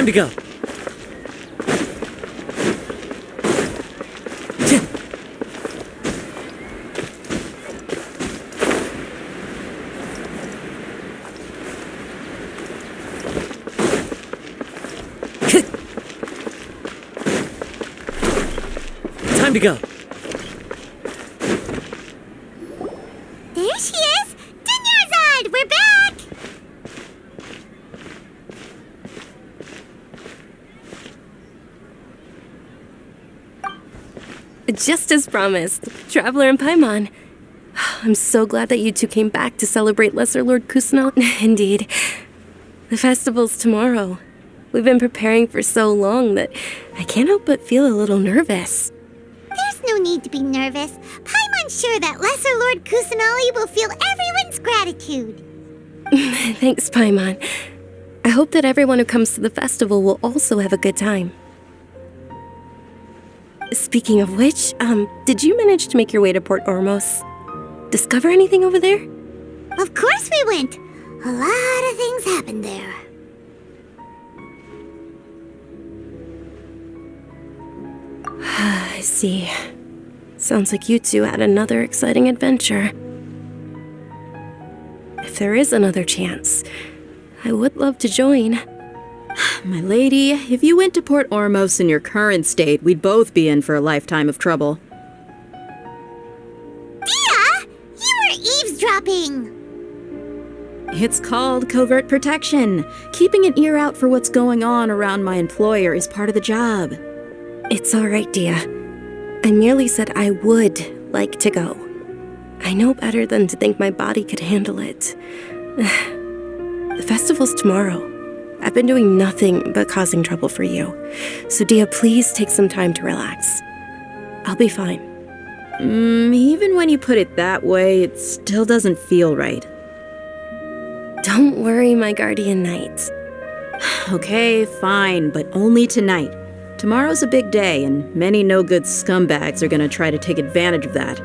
Time to go. Time to go. There she is! Dunyarzad! We're back! Just as promised, Traveler and Paimon. I'm so glad that you two came back to celebrate Lesser Lord Kusanal. Indeed. The festival's tomorrow. We've been preparing for so long that I can't help but feel a little nervous. There's no need to be nervous. Paimon's sure that Lesser Lord Kusanali will feel everyone's gratitude. Thanks, Paimon. I hope that everyone who comes to the festival will also have a good time. Speaking of which, did you manage to make your way to Port Ormos? Discover anything over there? Of course we went. A lot of things happened there. I see. Sounds like you two had another exciting adventure. If there is another chance, I would love to join. My lady, if you went to Port Ormos in your current state, we'd both be in for a lifetime of trouble. Dia! You were eavesdropping! It's called covert protection. Keeping an ear out for what's going on around my employer is part of the job. It's all right, Dia. I merely said I would like to go. I know better than to think my body could handle it. The festival's tomorrow. I've been doing nothing but causing trouble for you. So, Dia, please take some time to relax. I'll be fine. Even when you put it that way, it still doesn't feel right. Don't worry, my guardian knight. Okay, fine, but only tonight. Tomorrow's a big day, and many no-good scumbags are gonna try to take advantage of that.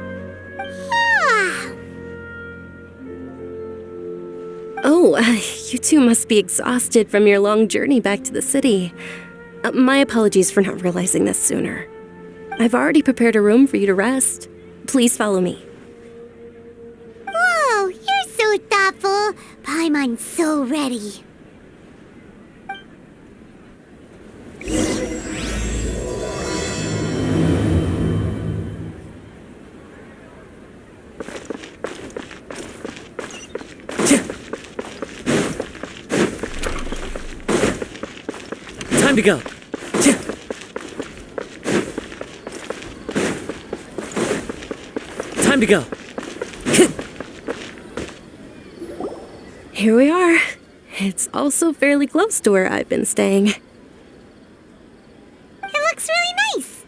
Oh, you two must be exhausted from your long journey back to the city. My apologies for not realizing this sooner. I've already prepared a room for you to rest. Please follow me. Whoa, you're so thoughtful. Paimon's so ready. Time to go. Time to go. Here we are. It's also fairly close to where I've been staying. It looks really nice.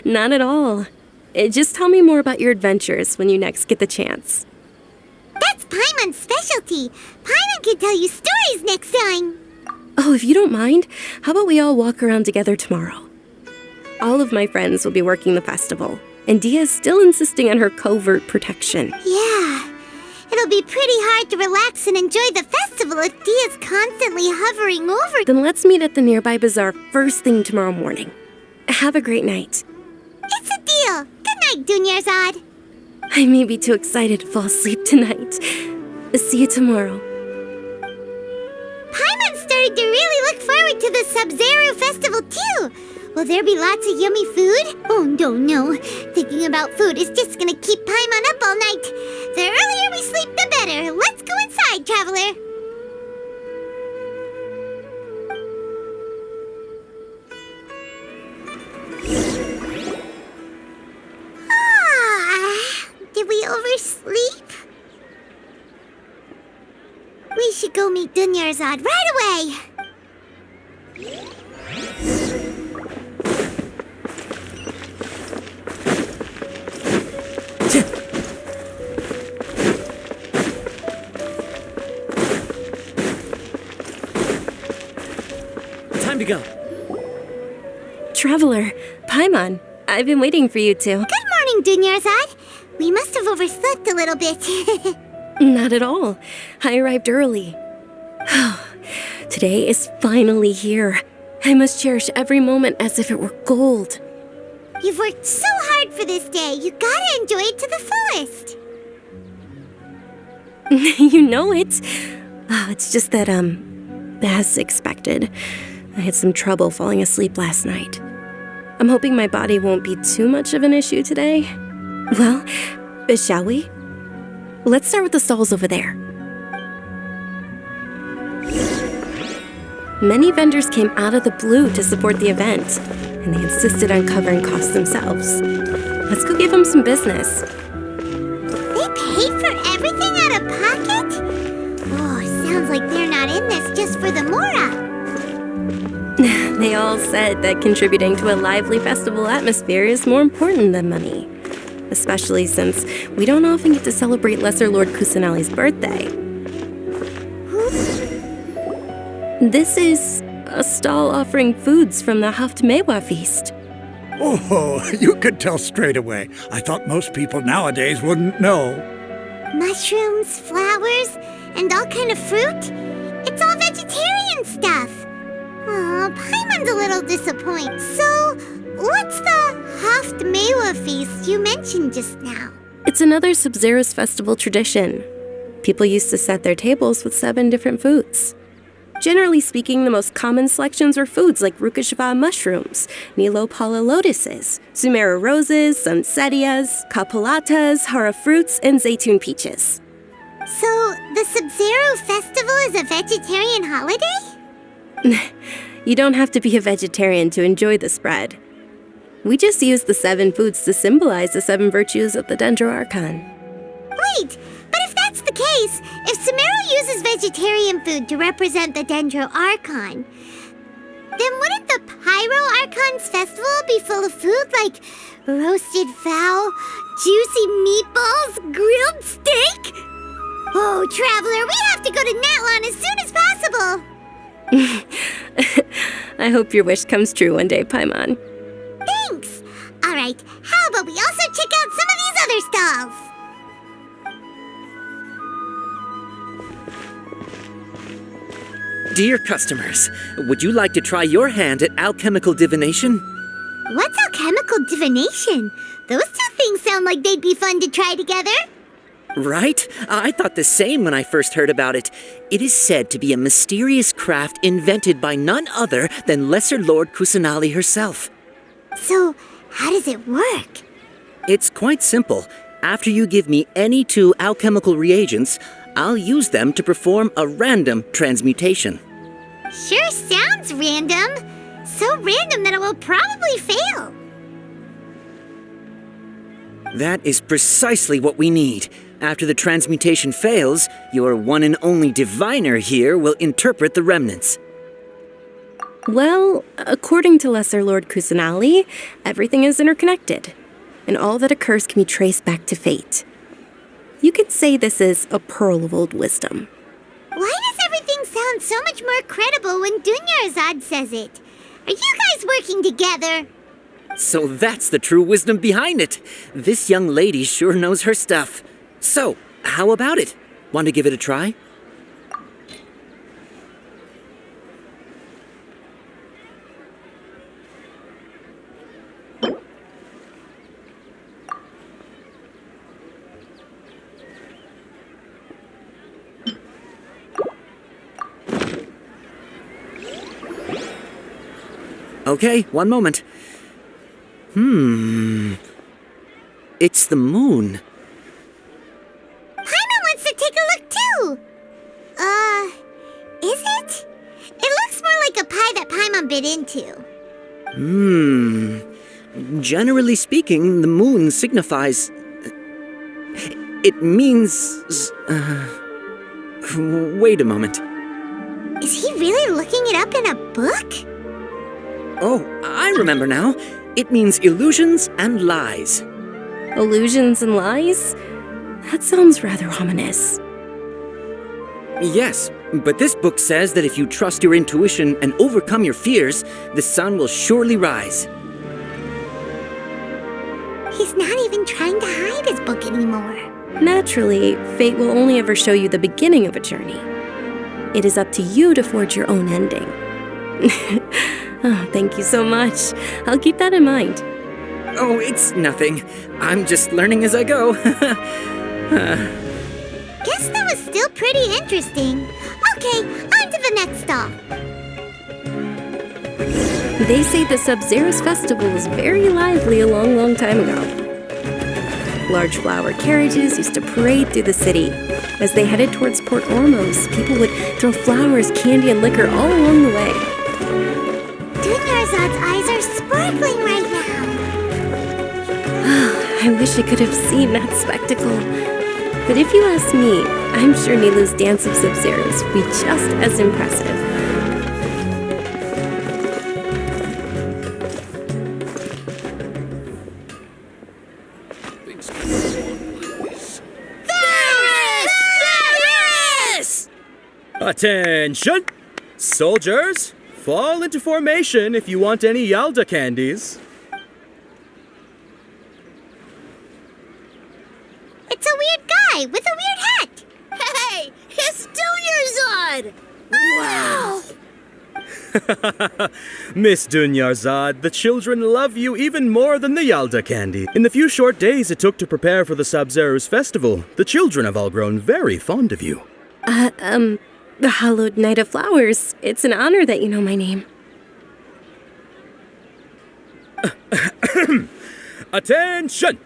Not at all. Just tell me more about your adventures when you next get the chance. That's Paimon's specialty. Paimon can tell you stories next time. Oh, if you don't mind, how about we all walk around together tomorrow? All of my friends will be working the festival, and Dia's still insisting on her covert protection. Yeah. It'll be pretty hard to relax and enjoy the festival if Dia's constantly hovering over. Then let's meet at the nearby bazaar first thing tomorrow morning. Have a great night. It's a deal. Good night, Dunyarzad. I may be too excited to fall asleep tonight. See you tomorrow. Paimon's starting to really look forward to the Sub-Zero festival too. Will there be lots of yummy food? Oh, no. Thinking about food is just gonna keep Paimon up all night. The earlier we sleep, the better. Let's go inside, traveler. Did we oversleep? We should go meet Dunyarzad right away. Time to go. Traveler, Paimon, I've been waiting for you two. Good morning, Dunyarzad. We must have overslept a little bit. Not at all. I arrived early. Today is finally here. I must cherish every moment as if it were gold. You've worked so hard for this day. You gotta enjoy it to the fullest. You know it. Oh, it's just that, as expected, I had some trouble falling asleep last night. I'm hoping my body won't be too much of an issue today. Well, shall we? Let's start with the stalls over there. Many vendors came out of the blue to support the event, and they insisted on covering costs themselves. Let's go give them some business. They paid for everything out of pocket? Oh, sounds like they're not in this just for the mora. They all said that contributing to a lively festival atmosphere is more important than money. Especially since we don't often get to celebrate Lesser Lord Kusanali's birthday. This is a stall offering foods from the Haftmewa feast. Oh, you could tell straight away. I thought most people nowadays wouldn't know. Mushrooms, flowers, and all kind of fruit? It's all vegetarian stuff. Oh, Paimon's a little disappointed. So, what's the Haftmewa feast you mentioned just now? It's another Sub-Zero's festival tradition. People used to set their tables with 7 different foods. Generally speaking, the most common selections were foods like Rukashva mushrooms, Nilopala lotuses, Sumeru roses, Sunsetias, Kapulatas, Hara fruits, and Zaytun peaches. So, the Sub-Zero festival is a vegetarian holiday? You don't have to be a vegetarian to enjoy the spread. We just use the 7 foods to symbolize the 7 virtues of the Dendro Archon. Wait, but if that's the case, if Sumeru uses vegetarian food to represent the Dendro Archon, then wouldn't the Pyro Archon's festival be full of food like roasted fowl, juicy meatballs, grilled steak? Oh, Traveler, we have to go to Natlan as soon as possible! I hope your wish comes true one day, Paimon. Thanks! Alright, how about we also check out some of these other stalls? Dear customers, would you like to try your hand at alchemical divination? What's alchemical divination? Those two things sound like they'd be fun to try together. Right? I thought the same when I first heard about it. It is said to be a mysterious craft invented by none other than Lesser Lord Kusanali herself. So, how does it work? It's quite simple. After you give me any 2 alchemical reagents, I'll use them to perform a random transmutation. Sure sounds random. So random that it will probably fail. That is precisely what we need. After the transmutation fails, your one and only diviner here will interpret the remnants. Well, according to Lesser Lord Kusanali, everything is interconnected, and all that occurs can be traced back to fate. You could say this is a pearl of old wisdom. Why does everything sound so much more credible when Dunyarzad says it? Are you guys working together? So that's the true wisdom behind it. This young lady sure knows her stuff. So, how about it? Want to give it a try? Okay, one moment. It's the moon. Paimon wants to take a look too. Is it? It looks more like a pie that Paimon bit into. Generally speaking, the moon signifies... It means... Wait a moment. Is he really looking it up in a book? Oh, I remember now. It means illusions and lies. Illusions and lies? That sounds rather ominous. Yes, but this book says that if you trust your intuition and overcome your fears, the sun will surely rise. He's not even trying to hide his book anymore. Naturally, fate will only ever show you the beginning of a journey. It is up to you to forge your own ending. Oh, thank you so much. I'll keep that in mind. Oh, it's nothing. I'm just learning as I go. Guess that was still pretty interesting. Okay, on to the next stop. They say the Sub-Zero's festival was very lively a long, long time ago. Large flower carriages used to parade through the city. As they headed towards Port Ormos, people would throw flowers, candy, and liquor all along the way. Dunyarzad's eyes are sparkling right now. I wish I could have seen that spectacle. But if you ask me, I'm sure Nilou's dance of Sub-Zeros would be just as impressive. Attention! Soldiers, fall into formation if you want any Yalda candies. It's a weird guy with a weird hat. Hey, it's Dunyarzad! Wow! Miss Dunyarzad, the children love you even more than the Yalda candy. In the few short days it took to prepare for the Sub-Zero's festival, the children have all grown very fond of you. The Hallowed Knight of Flowers. It's an honor that you know my name. Attention!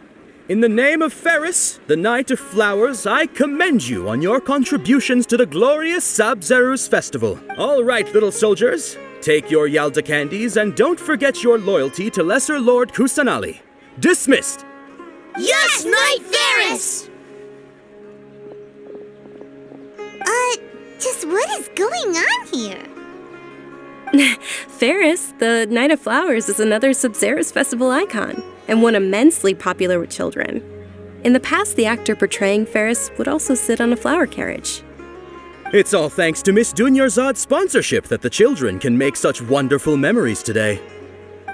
In the name of Ferris, the Knight of Flowers, I commend you on your contributions to the glorious Sub-Zero's festival. All right, little soldiers, take your Yalda candies and don't forget your loyalty to Lesser Lord Kusanali. Dismissed! Yes, Knight Ferris! Just what is going on here? Ferris, the Knight of Flowers, is another Sub-Zero's festival icon, and one immensely popular with children. In the past, the actor portraying Ferris would also sit on a flower carriage. It's all thanks to Miss Dunyarzad's sponsorship that the children can make such wonderful memories today.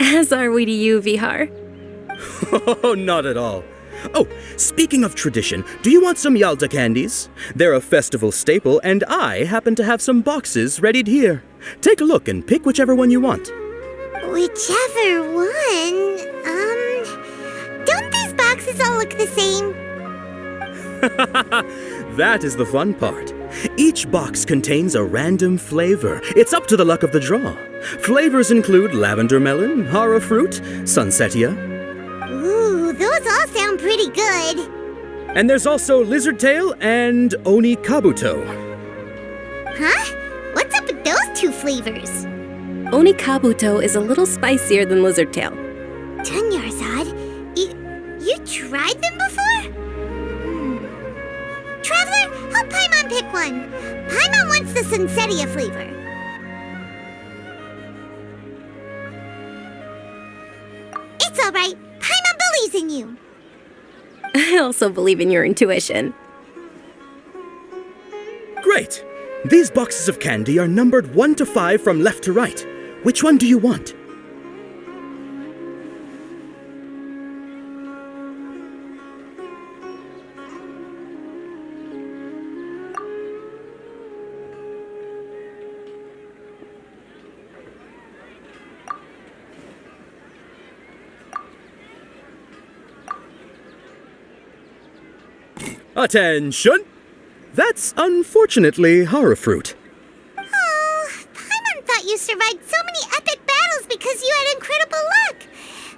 As are we to you, Vihar. Oh, not at all. Oh, speaking of tradition, do you want some Yalda candies? They're a festival staple, and I happen to have some boxes readied here. Take a look and pick whichever one you want. Whichever one? Don't these boxes all look the same? That is the fun part. Each box contains a random flavor. It's up to the luck of the draw. Flavors include lavender melon, hara fruit, sunsetia. Ooh, those all sound pretty good. And there's also lizard tail and oni kabuto. Huh? What's up with those two flavors? Oni Kabuto is a little spicier than Lizard Tail. Dunyarzad, you tried them before? Traveler, help Paimon pick one. Paimon wants the Sunsetia flavor. It's all right. Paimon believes in you. I also believe in your intuition. Great! These boxes of candy are numbered 1 to 5 from left to right. Which one do you want? Attention! That's unfortunately hara fruit. Oh, Paimon thought you survived so many epic battles because you had incredible luck.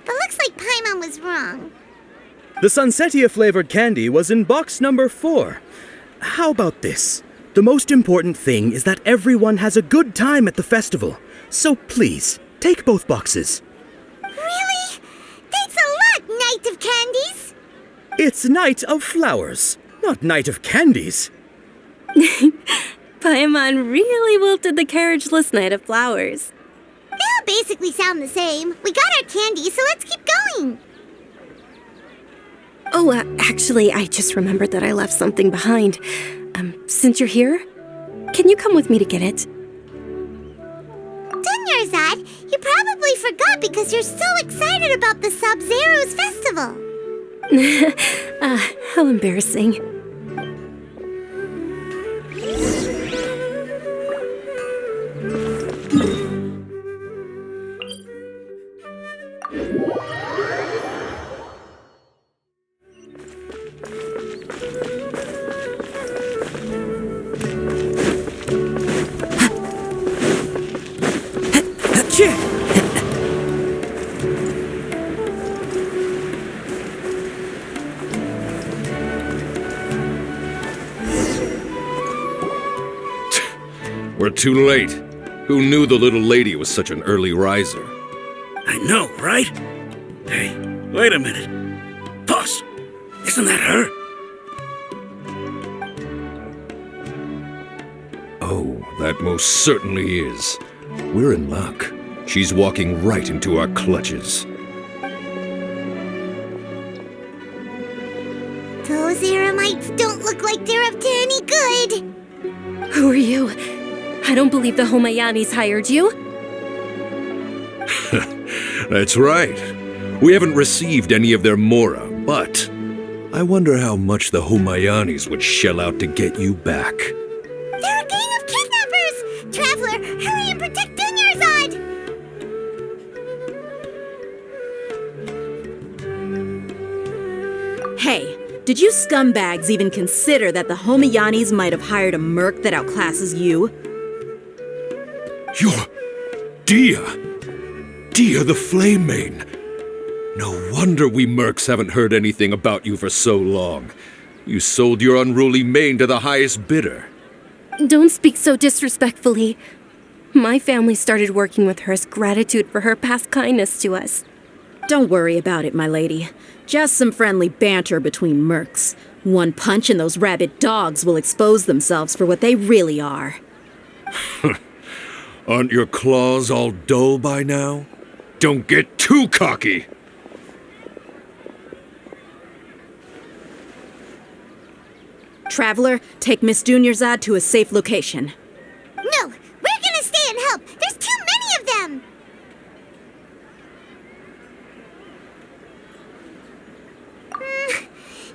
But looks like Paimon was wrong. The Sunsetia flavored candy was in box number 4. How about this? The most important thing is that everyone has a good time at the festival. So please, take both boxes. Really? Thanks a lot, Knight of Candies. It's Knight of Flowers, not Knight of Candies. Paimon really wilted the carriageless Knight of Flowers. They all basically sound the same. We got our candy, so let's keep going. Oh, actually, I just remembered that I left something behind. Since you're here, can you come with me to get it? Dunyarzad, you probably forgot because you're so excited about the Sub-Zero's festival. How embarrassing. We're too late. Who knew the little lady was such an early riser? I know, right? Hey, wait a minute. Boss, isn't that her? Oh, that most certainly is. We're in luck. She's walking right into our clutches. Those Eremites don't look like they're up to any good. Who are you? I don't believe the Homayanis hired you. That's right. We haven't received any of their mora, but I wonder how much the Homayanis would shell out to get you back. They're a gang of kidnappers! Traveler, hurry and protect Dunyarzad! Hey, did you scumbags even consider that the Homayanis might have hired a merc that outclasses you? You're Dia! Dia the Flame Main! No wonder we mercs haven't heard anything about you for so long. You sold your unruly mane to the highest bidder. Don't speak so disrespectfully. My family started working with her as gratitude for her past kindness to us. Don't worry about it, my lady. Just some friendly banter between mercs. One punch and those rabid dogs will expose themselves for what they really are. Aren't your claws all dull by now? Don't get too cocky! Traveler, take Miss Dunyarzad to a safe location. No, we're gonna stay and help. There's too many of them.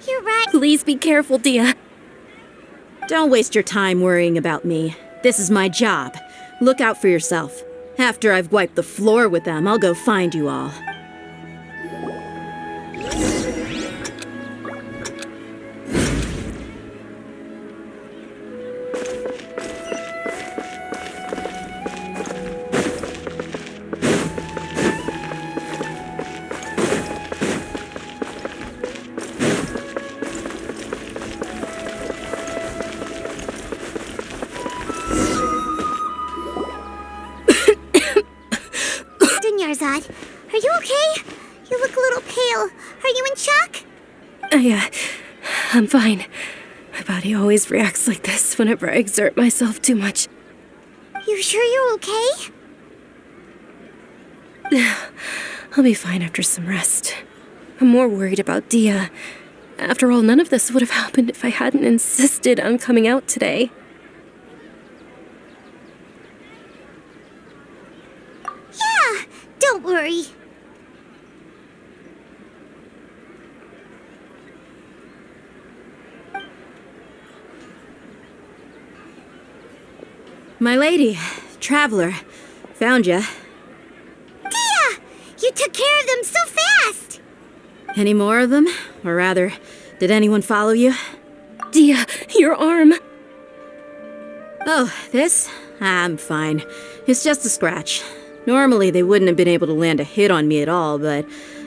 You're right. Please be careful, Dia. Don't waste your time worrying about me. This is my job. Look out for yourself. After I've wiped the floor with them, I'll go find you all. Dunyarzad, are you okay? You look a little pale. Are you in shock? I'm fine. My body always reacts like this whenever I exert myself too much. You sure you're okay? I'll be fine after some rest. I'm more worried about Dia. After all, none of this would have happened if I hadn't insisted on coming out today. Yeah, don't worry. My lady, Traveler, found ya. Dia! You took care of them so fast! Any more of them? Or rather, did anyone follow you? Dia, your arm! Oh, this? I'm fine. It's just a scratch. Normally, they wouldn't have been able to land a hit on me at all, but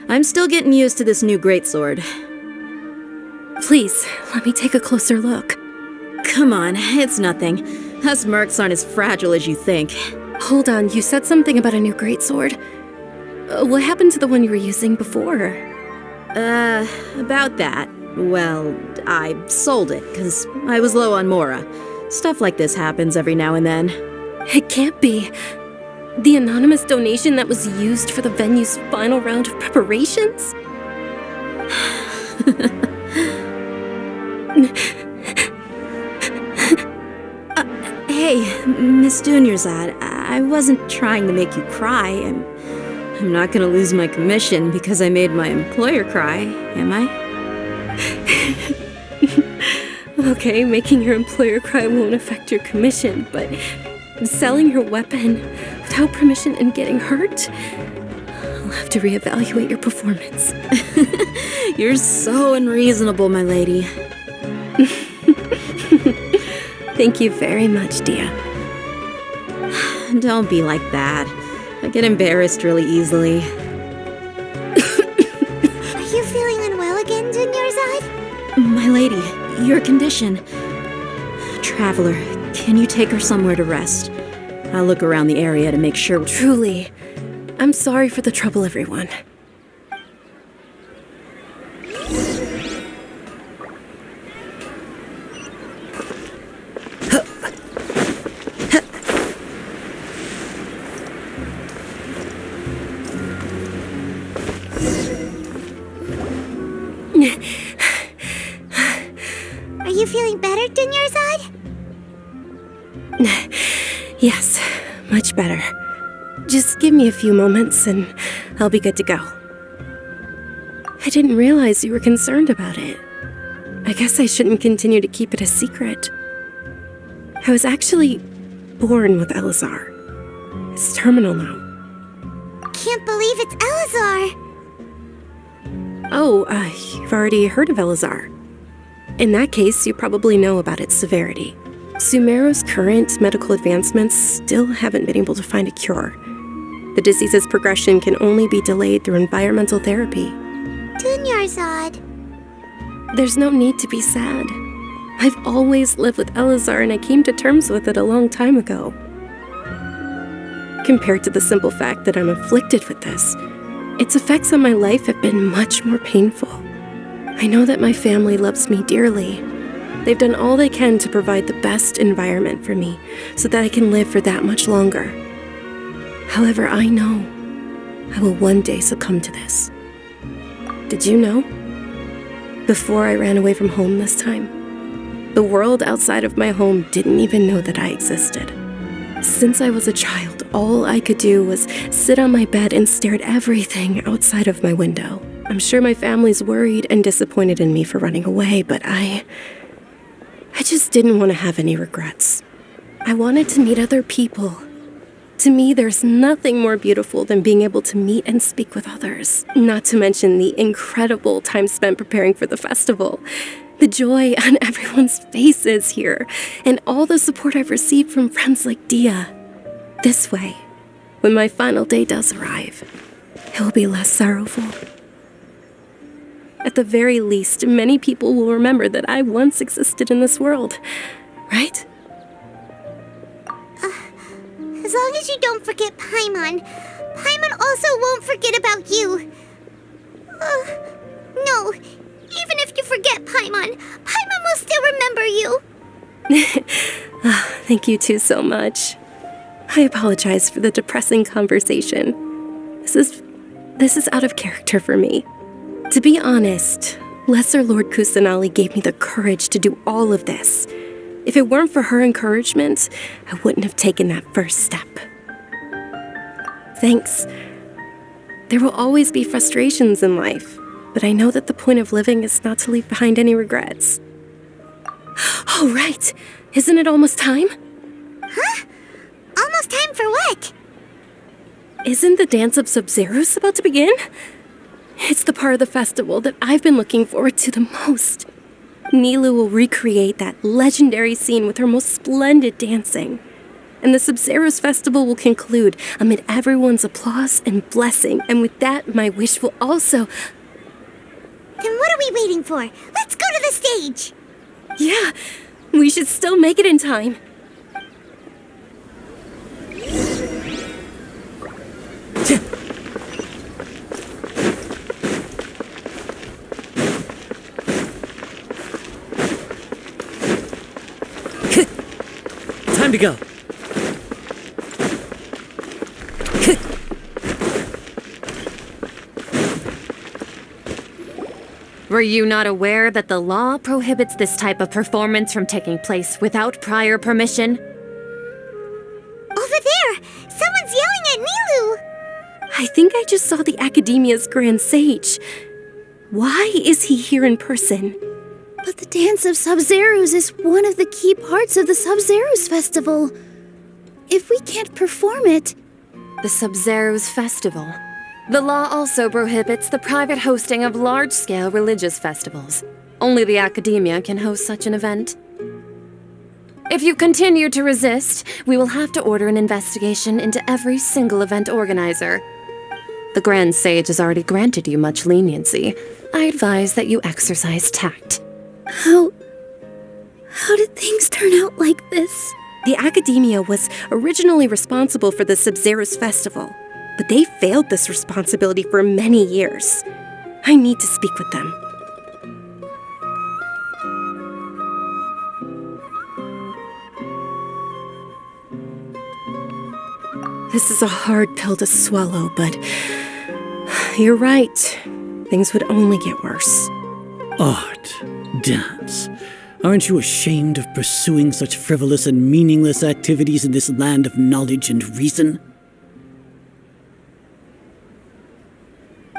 I'm still getting used to this new greatsword. Please, let me take a closer look. Come on, it's nothing. Us mercs aren't as fragile as you think. Hold on, you said something about a new greatsword. What happened to the one you were using before? About that. Well, I sold it, because I was low on mora. Stuff like this happens every now and then. It can't be. The anonymous donation that was used for the venue's final round of preparations? Hey, Miss Dunyarzad, I wasn't trying to make you cry. I'm not gonna lose my commission because I made my employer cry, am I? Okay, making your employer cry won't affect your commission, but selling your weapon without permission and getting hurt? I'll have to reevaluate your performance. You're so unreasonable, my lady. Thank you very much, Dia. Don't be like that. I get embarrassed really easily. Are you feeling unwell again, Dunyarzad? My lady, your condition. Traveler, can you take her somewhere to rest? I'll look around the area to make sure. Truly, I'm sorry for the trouble, everyone. Are you feeling better, Dunyarzad? Yes, much better. Just give me a few moments and I'll be good to go. I didn't realize you were concerned about it. I guess I shouldn't continue to keep it a secret. I was actually born with Elazar. It's terminal now. Can't believe it's Elazar! Oh, you've already heard of Elazar. In that case, you probably know about its severity. Sumeru's current medical advancements still haven't been able to find a cure. The disease's progression can only be delayed through environmental therapy. Dunyarzad. There's no need to be sad. I've always lived with Elazar and I came to terms with it a long time ago. Compared to the simple fact that I'm afflicted with this, its effects on my life have been much more painful. I know that my family loves me dearly. They've done all they can to provide the best environment for me so that I can live for that much longer. However, I know I will one day succumb to this. Did you know? Before I ran away from home this time, the world outside of my home didn't even know that I existed. Since I was a child, all I could do was sit on my bed and stare at everything outside of my window. I'm sure my family's worried and disappointed in me for running away, but I just didn't want to have any regrets. I wanted to meet other people. To me, there's nothing more beautiful than being able to meet and speak with others. Not to mention the incredible time spent preparing for the festival. The joy on everyone's faces here, and all the support I've received from friends like Dia. This way, when my final day does arrive, it will be less sorrowful. At the very least, many people will remember that I once existed in this world, right? As long as you don't forget Paimon, Paimon also won't forget about you. No, even if you forget Paimon, Paimon will still remember you. Thank you two so much. I apologize for the depressing conversation. This is out of character for me. To be honest, Lesser Lord Kusanali gave me the courage to do all of this. If it weren't for her encouragement, I wouldn't have taken that first step. Thanks. There will always be frustrations in life, but I know that the point of living is not to leave behind any regrets. Oh, right! Isn't it almost time? Huh? Almost time for what? Isn't the Dance of Sub-Zeros about to begin? It's the part of the festival that I've been looking forward to the most. Nilu will recreate that legendary scene with her most splendid dancing. And the Sub-Zeros festival will conclude amid everyone's applause and blessing. And with that, my wish will also... Then what are we waiting for? Let's go to the stage! Yeah, we should still make it in time. Time to go. Were you not aware that the law prohibits this type of performance from taking place without prior permission? Over there! Someone's yelling at Nilu! I think I just saw the Academia's Grand Sage. Why is he here in person? But the Dance of Sub-Zerus is one of the key parts of the Sub-Zerus Festival. If we can't perform it... The Sub-Zerus Festival. The law also prohibits the private hosting of large-scale religious festivals. Only the Academia can host such an event. If you continue to resist, we will have to order an investigation into every single event organizer. The Grand Sage has already granted you much leniency. I advise that you exercise tact. How did things turn out like this? The Academia was originally responsible for the Sub-Zerus Festival, but they failed this responsibility for many years. I need to speak with them. This is a hard pill to swallow, but you're right. Things would only get worse. Art, dance. Aren't you ashamed of pursuing such frivolous and meaningless activities in this land of knowledge and reason?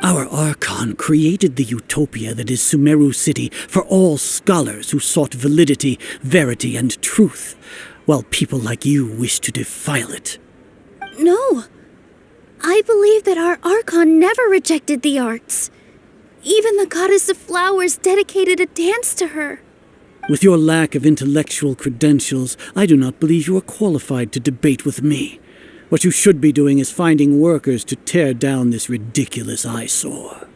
Our Archon created the utopia that is Sumeru City for all scholars who sought validity, verity, and truth, while people like you wish to defile it. No. I believe that our Archon never rejected the arts. Even the goddess of flowers dedicated a dance to her. With your lack of intellectual credentials, I do not believe you are qualified to debate with me. What you should be doing is finding workers to tear down this ridiculous eyesore.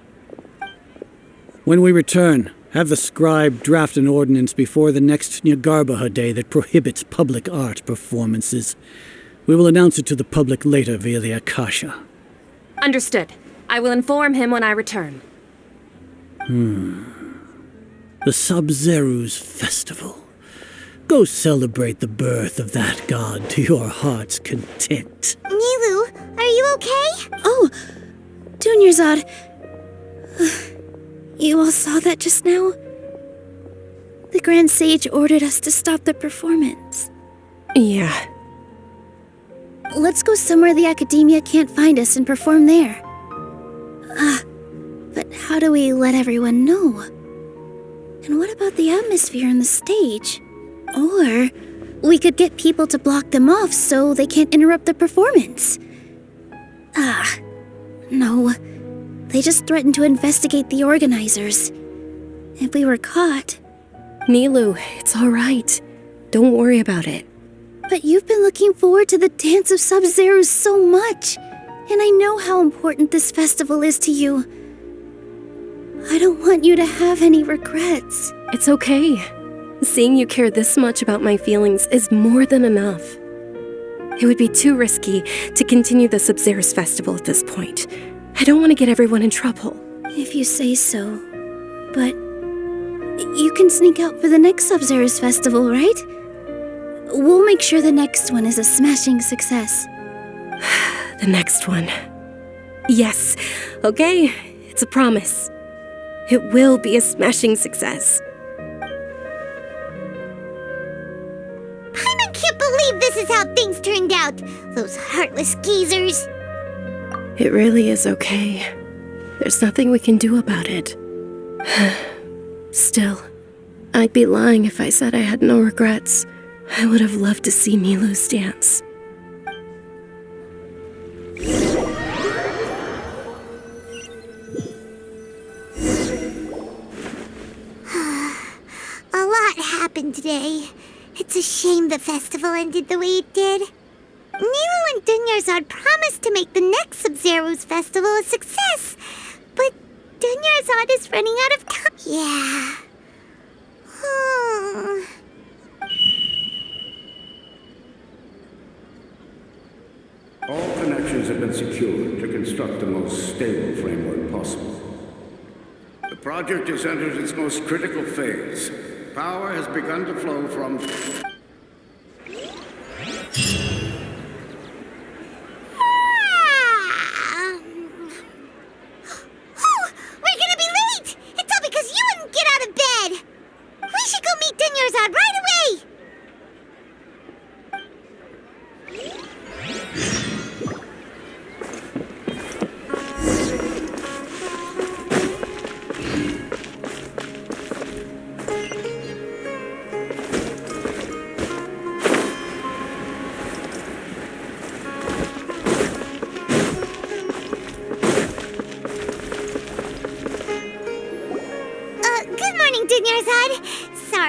When we return, have the scribe draft an ordinance before the next Nyagarbha Day that prohibits public art performances. We will announce it to the public later via the Akasha. Understood. I will inform him when I return. The Sub-Zerus Festival. Go celebrate the birth of that god to your heart's content. Nilu, are you okay? Oh, Dunyarzad. You all saw that just now? The Grand Sage ordered us to stop the performance. Yeah. Let's go somewhere the Academia can't find us and perform there. But how do we let everyone know? And what about the atmosphere and the stage? Or we could get people to block them off so they can't interrupt the performance. No. They just threatened to investigate the organizers. If we were caught... Nilu, it's all right. Don't worry about it. But you've been looking forward to the Dance of Sub-Zerus so much, and I know how important this festival is to you. I don't want you to have any regrets. It's okay. Seeing you care this much about my feelings is more than enough. It would be too risky to continue the Sub-Zerus Festival at this point. I don't want to get everyone in trouble. If you say so. But you can sneak out for the next Sub-Zerus Festival, right? We'll make sure the next one is a smashing success. The next one. Yes, okay, it's a promise. It will be a smashing success. I can't believe this is how things turned out. Those heartless geezers. It really is okay. There's nothing we can do about it. Still, I'd be lying if I said I had no regrets. I would have loved to see Nilu's dance. A lot happened today. It's a shame the festival ended the way it did. Nilu and Dunyarzad promised to make the next Sub-Zerus festival a success, but Dunyarzad is running out of time. Yeah. All connections have been secured to construct the most stable framework possible. The project has entered its most critical phase. Power has begun to flow from... We're gonna be late! It's all because you wouldn't get out of bed! We should go meet Dunyarzad right away!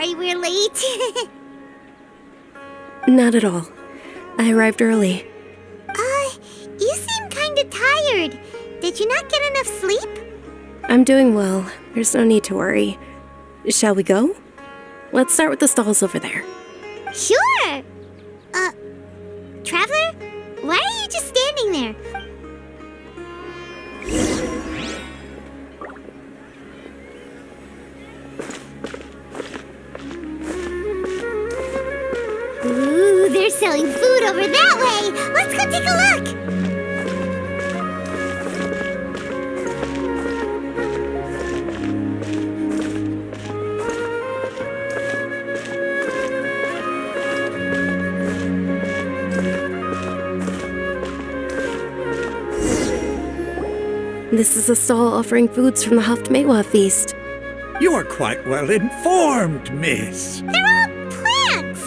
sorry we're late. Not at all. I arrived early. You seem kinda tired. Did you not get enough sleep? I'm doing well. There's no need to worry. Shall we go? Let's start with the stalls over there. Sure! Traveler? Why are you just standing there? Ooh, they're selling food over that way! Let's go take a look! This is a stall offering foods from the Haftmewa feast. You are quite well informed, miss. They're all plants!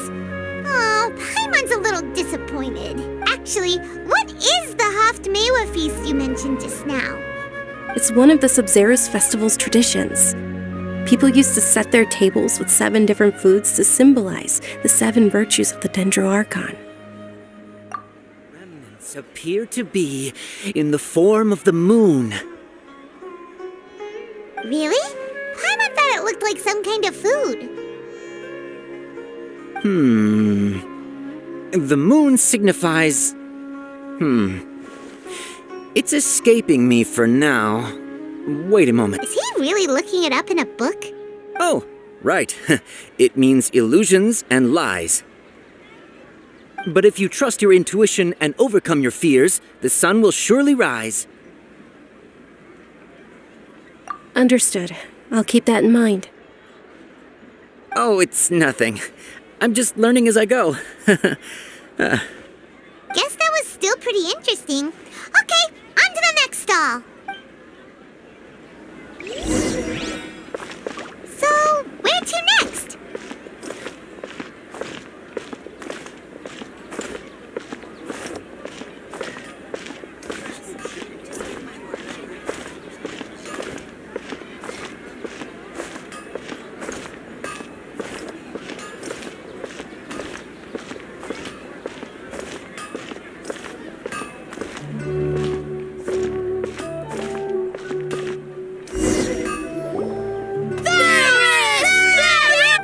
Oh, Paimon's a little disappointed. Actually, what is the Haftmewa feast you mentioned just now? It's one of the Sub-Zerus festival's traditions. People used to set their tables with 7 different foods to symbolize the 7 virtues of the Dendroarchon. Remnants appear to be in the form of the moon. Really? Paimon thought it looked like some kind of food. The moon signifies... It's escaping me for now. Wait a moment. Is he really looking it up in a book? Oh, right. It means illusions and lies. But if you trust your intuition and overcome your fears, the sun will surely rise. Understood. I'll keep that in mind. Oh, it's nothing. I'm just learning as I go. Guess that was still pretty interesting. Okay, on to the next stall. So, where to next?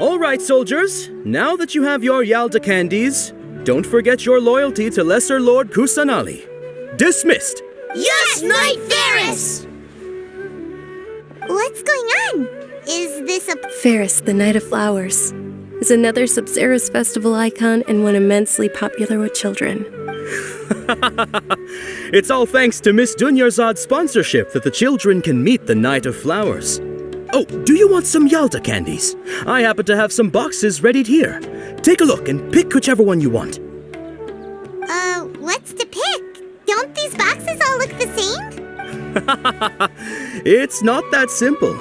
All right, soldiers. Now that you have your Yalda candies, don't forget your loyalty to Lesser Lord Kusanali. Dismissed! Yes, Knight Varys! What's going on? Is this a... Ferris, the Knight of Flowers, is another Sub-Zerus festival icon and one immensely popular with children. It's all thanks to Miss Dunyarzad's sponsorship that the children can meet the Knight of Flowers. Oh, do you want some Yalda candies? I happen to have some boxes readied here. Take a look and pick whichever one you want. What's to pick? Don't these boxes all look the same? It's not that simple.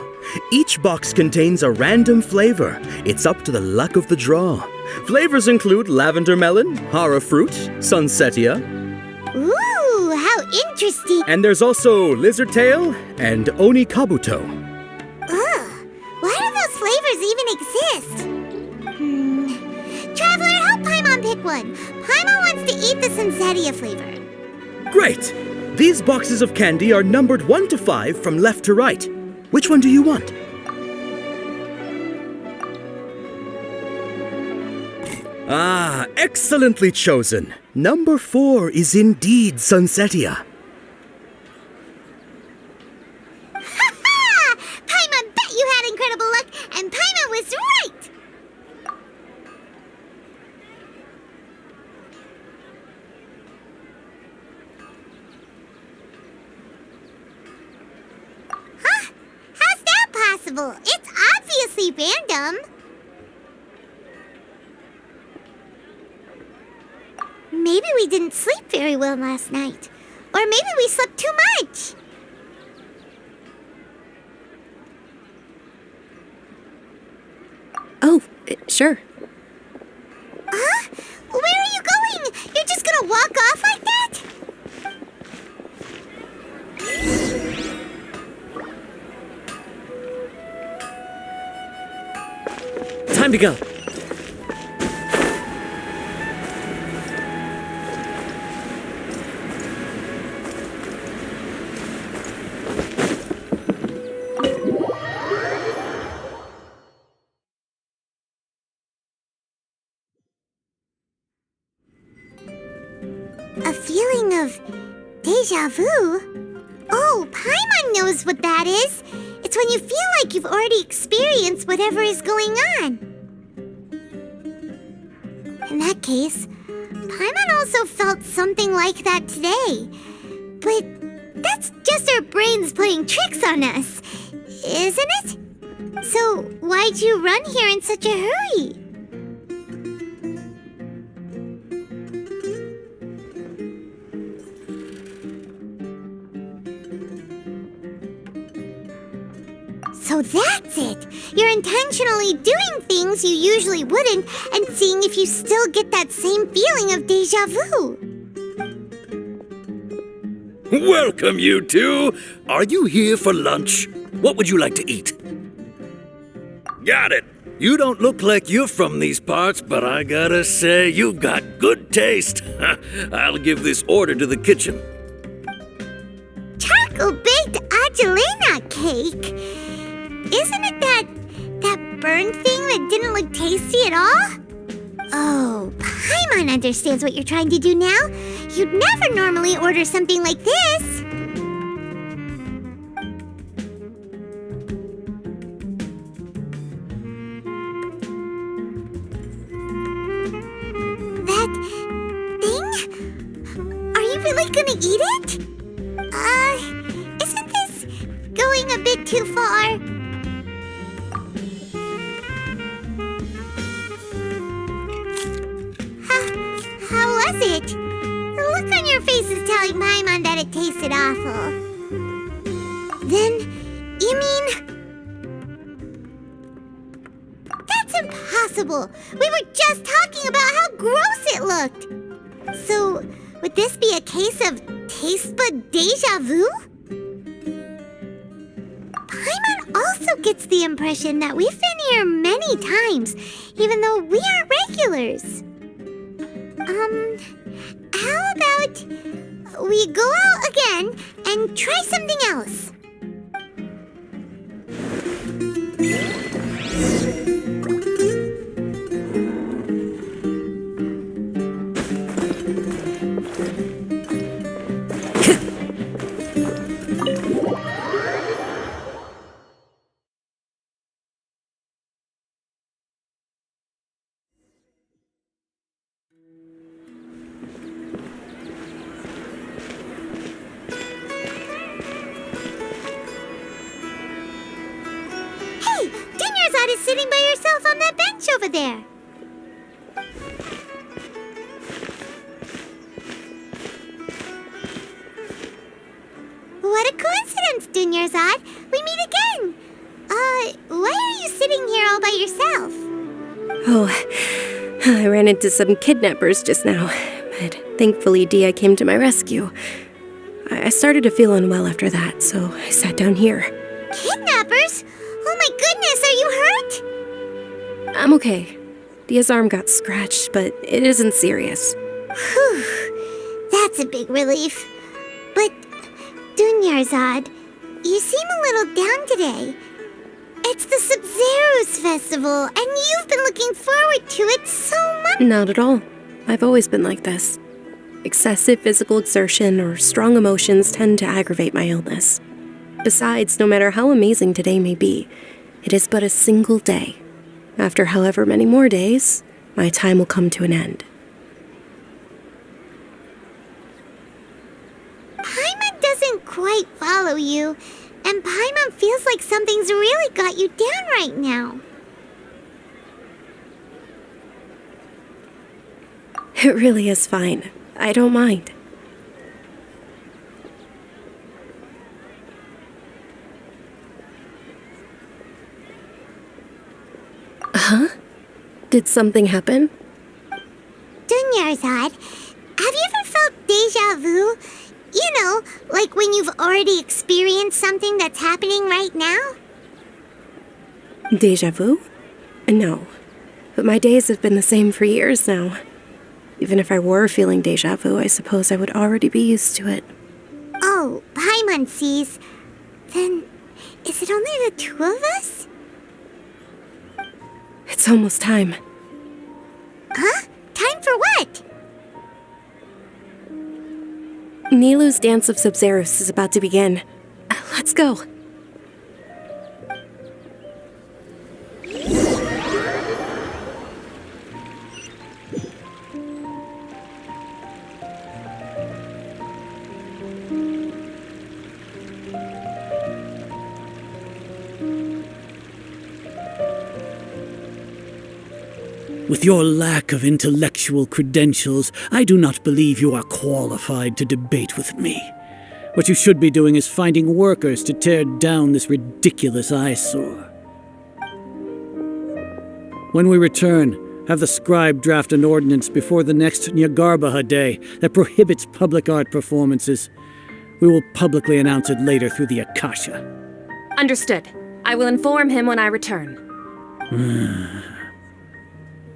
Each box contains a random flavor. It's up to the luck of the draw. Flavors include lavender melon, hara fruit, sunsetia. Ooh, how interesting. And there's also lizard tail and oni kabuto. Why do those flavors even exist? Traveler, help Paimon pick one. Paimon wants to eat the Sunsetia flavor. Great! These boxes of candy are numbered 1 to 5 from left to right. Which one do you want? Ah, excellently chosen. Number 4 is indeed Sunsetia. Ha-ha! Paimon bet you had incredible luck, and Paimon was right! Huh? How's that possible? It's obviously random. Maybe we didn't sleep very well last night. Or maybe we slept too much. Oh, sure. Huh? Where are you going? You're just gonna walk off like that? Time Time to go. A feeling of deja vu? Oh, Paimon knows what that is. It's when you feel like you've already experienced whatever is going on. In that case, Paimon also felt something like that today. But that's just our brains playing tricks on us, isn't it? So why'd you run here in such a hurry? So that's it! You're intentionally doing things you usually wouldn't and seeing if you still get that same feeling of deja vu. Welcome, you two! Are you here for lunch? What would you like to eat? Got it! You don't look like you're from these parts, but I gotta say, you've got good taste. I'll give this order to the kitchen. Charcoal-baked Angelina cake? Isn't it that burned thing that didn't look tasty at all? Oh, Paimon understands what you're trying to do now. You'd never normally order something like this. That thing? Are you really gonna eat it? Isn't this going a bit too far? How was it? The look on your face is telling Paimon that it tasted awful. Then, you mean... That's impossible! We were just talking about how gross it looked! So, would this be a case of taste bud deja vu? Paimon also gets the impression that we've been here many times, even though we aren't regulars. How about we go out again and try something else? Is sitting by yourself on that bench over there. What a coincidence, Dunyarzad. We meet again. Why are you sitting here all by yourself? Oh, I ran into some kidnappers just now, but thankfully Dia came to my rescue. I started to feel unwell after that, so I sat down here. Kidnappers? Oh my goodness, are you hurt? I'm okay. Dia's arm got scratched, but it isn't serious. Whew, that's a big relief. But, Dunyarzad, you seem a little down today. It's the Sub-Zero's festival, and you've been looking forward to it so much. Not at all. I've always been like this. Excessive physical exertion or strong emotions tend to aggravate my illness. Besides, no matter how amazing today may be, it is but a single day. After however many more days, my time will come to an end. Paimon doesn't quite follow you, and Paimon feels like something's really got you down right now. It really is fine. I don't mind. Huh? Did something happen? Dunyarzad, have you ever felt deja vu? You know, like when you've already experienced something that's happening right now? Deja vu? No. but my days have been the same for years now. Even if I were feeling deja vu, I suppose I would already be used to it. Oh, Paimon sees. Then, is it only the two of us? It's almost time. Huh? Time for what? Nilou's Dance of Sabzeruz is about to begin. Let's go. With your lack of intellectual credentials, I do not believe you are qualified to debate with me. What you should be doing is finding workers to tear down this ridiculous eyesore. When we return, have the scribe draft an ordinance before the next Nyagarbha Day that prohibits public art performances. We will publicly announce it later through the Akasha. Understood. I will inform him when I return.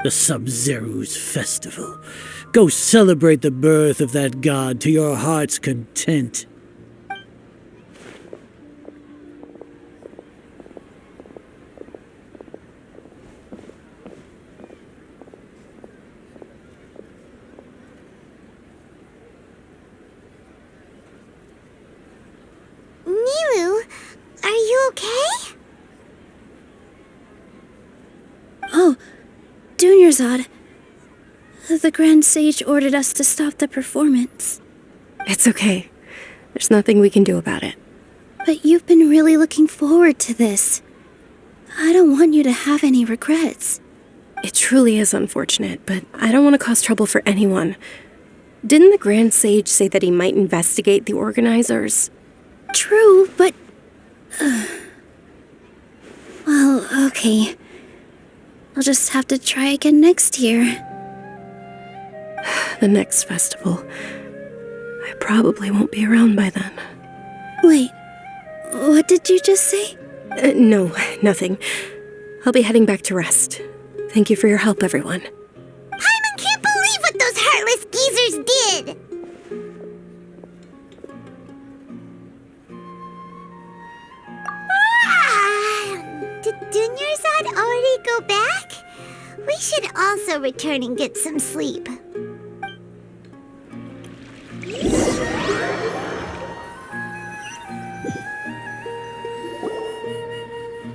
The Sabzeruz Festival. Go celebrate the birth of that god to your heart's content. Nilou, are you okay? Oh, Dunyarzad. The Grand Sage ordered us to stop the performance. It's okay. There's nothing we can do about it. But you've been really looking forward to this. I don't want you to have any regrets. It truly is unfortunate, but I don't want to cause trouble for anyone. Didn't the Grand Sage say that he might investigate the organizers? True, but... well, okay. I'll just have to try again next year. The next festival. I probably won't be around by then. Wait, what did you just say? No, nothing. I'll be heading back to rest. Thank you for your help, everyone. Paimon can't believe what those heartless geezers did! Did Dunyarzad already go back? We should also return and get some sleep.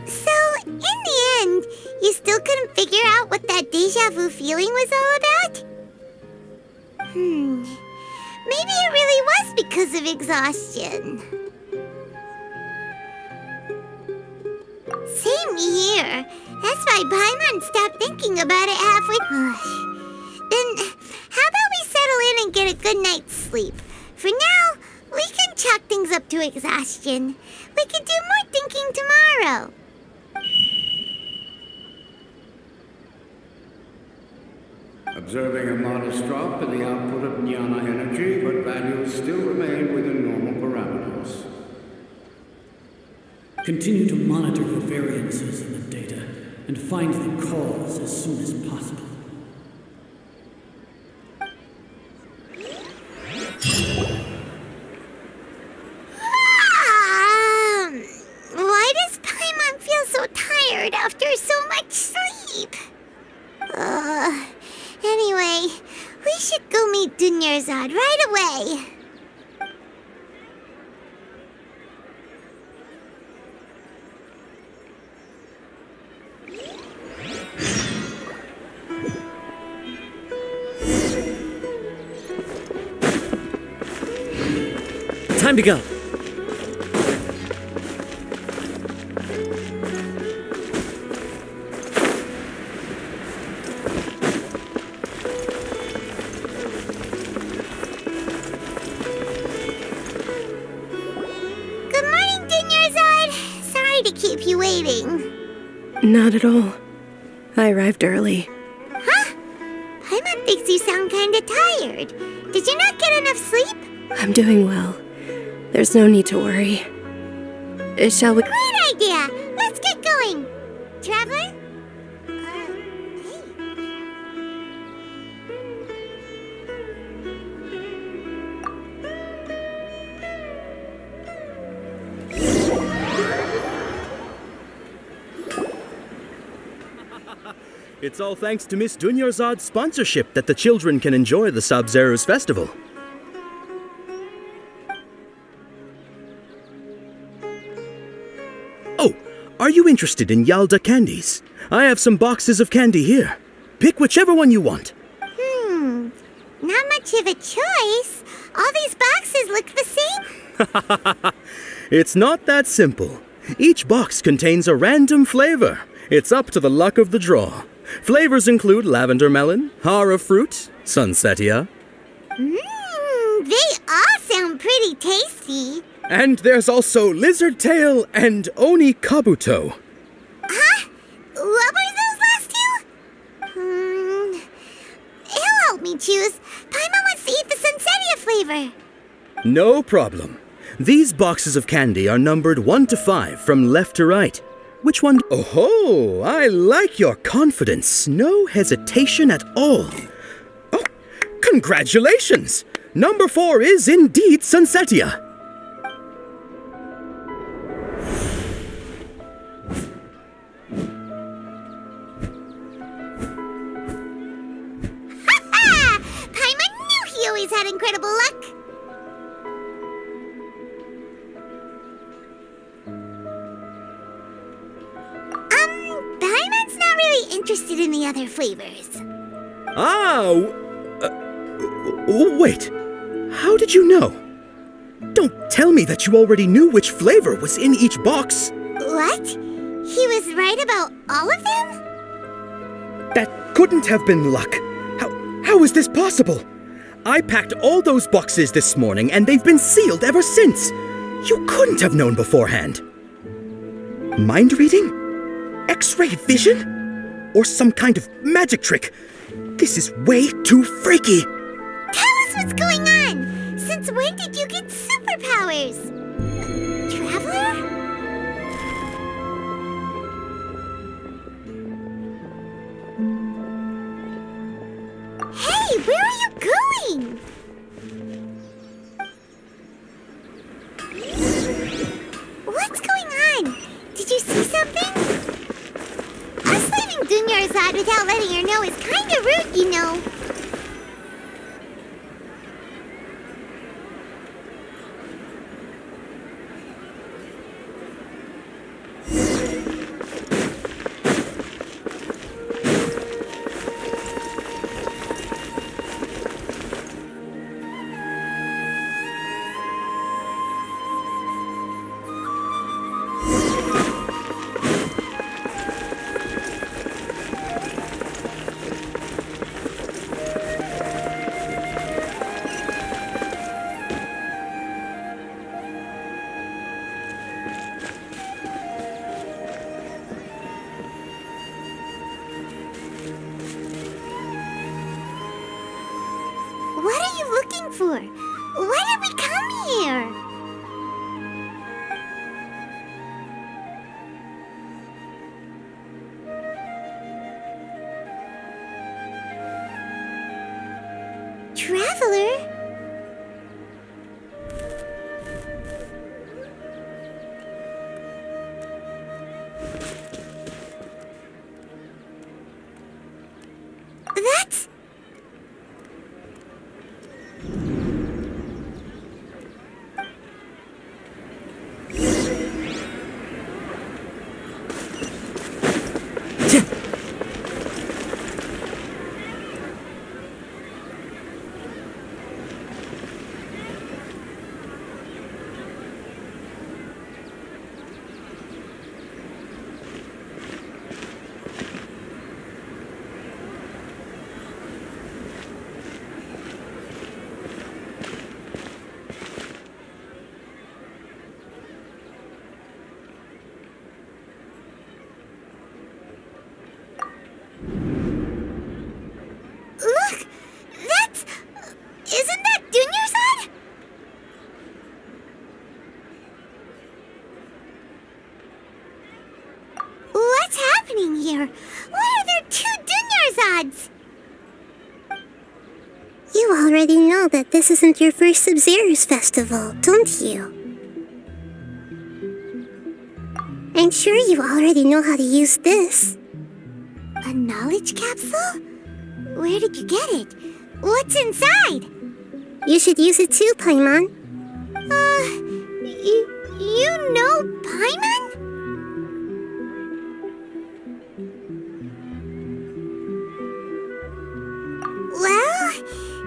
So, in the end, you still couldn't figure out what that deja vu feeling was all about? Maybe it really was because of exhaustion. Same here. That's why Paimon stopped thinking about it halfway. Then, how about we settle in and get a good night's sleep? For now, we can chalk things up to exhaustion. We can do more thinking tomorrow. Observing a modest drop in the output of jnana energy, but values still remain within normal parameters. Continue to monitor for variances in the data and find the cause as soon as possible. Why does Paimon feel so tired after so much sleep? Anyway, we should go meet Dunyarzad right away. Time to go. Good morning, Dunyarzad. Sorry to keep you waiting. Not at all. I arrived early. Huh? Paimon thinks you sound kinda tired. Did you not get enough sleep? I'm doing well. There's no need to worry. Shall we... Great idea! Let's get going! Traveler? Hey. It's all thanks to Miss Dunyarzad's sponsorship that the children can enjoy the Sub-Zero's festival. Oh, are you interested in Yalda candies? I have some boxes of candy here. Pick whichever one you want. Not much of a choice. All these boxes look the same. It's not that simple. Each box contains a random flavor. It's up to the luck of the draw. Flavors include lavender melon, hara fruit, sunsetia. They all sound pretty tasty. And there's also lizard tail and oni kabuto. Huh? What were those last two? He'll help me choose. Paimon wants to eat the sunsetia flavor. No problem. These boxes of candy are numbered 1 to 5 from left to right. Which one? Oh, I like your confidence. No hesitation at all. Oh, congratulations! Number 4 is indeed sunsetia. Paimon knew he always had incredible luck. Paimon's not really interested in the other flavors. Wait. How did you know? Don't tell me that you already knew which flavor was in each box. What? He was right about all of them? That couldn't have been luck. How is this possible? I packed all those boxes this morning and they've been sealed ever since. You couldn't have known beforehand. Mind reading? X-ray vision? Or some kind of magic trick? This is way too freaky. Tell us what's going on. Since when did you get superpowers? Traveler? Hey, where are you going? What's going on? Did you see something? Us leaving Dunyarzad without letting her know is kinda rude, you know. What are you looking for? Why did we come here? Traveler? That's... Look! That's... Isn't that Dunyarzad? What's happening here? Why are there 2 Dunyarzads? You already know that this isn't your first Sub-Zero's festival, don't you? I'm sure you already know how to use this. A knowledge capsule? Where did you get it? What's inside? You should use it too, Paimon. You know Paimon? Well,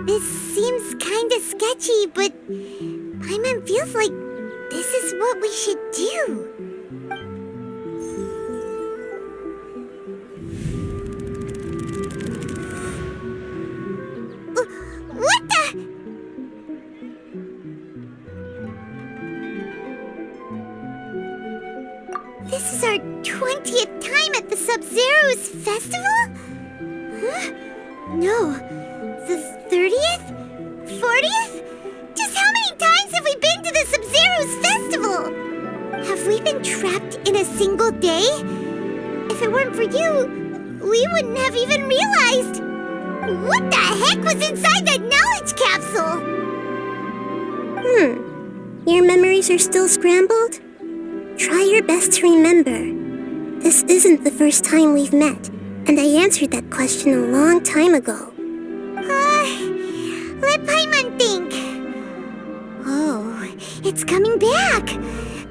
this seems kinda sketchy, but Paimon feels like this is what we should do. What the? This is our 20th time at the Sub-Zero's festival? Huh? No. The 30th? 40th? Just how many times have we been to the Sub-Zero's festival? Have we been trapped in a single day? If it weren't for you, we wouldn't have even realized. What the heck was inside that knowledge capsule? Your memories are still scrambled? Try your best to remember. This isn't the first time we've met, and I answered that question a long time ago. Let Paimon think. Oh, it's coming back.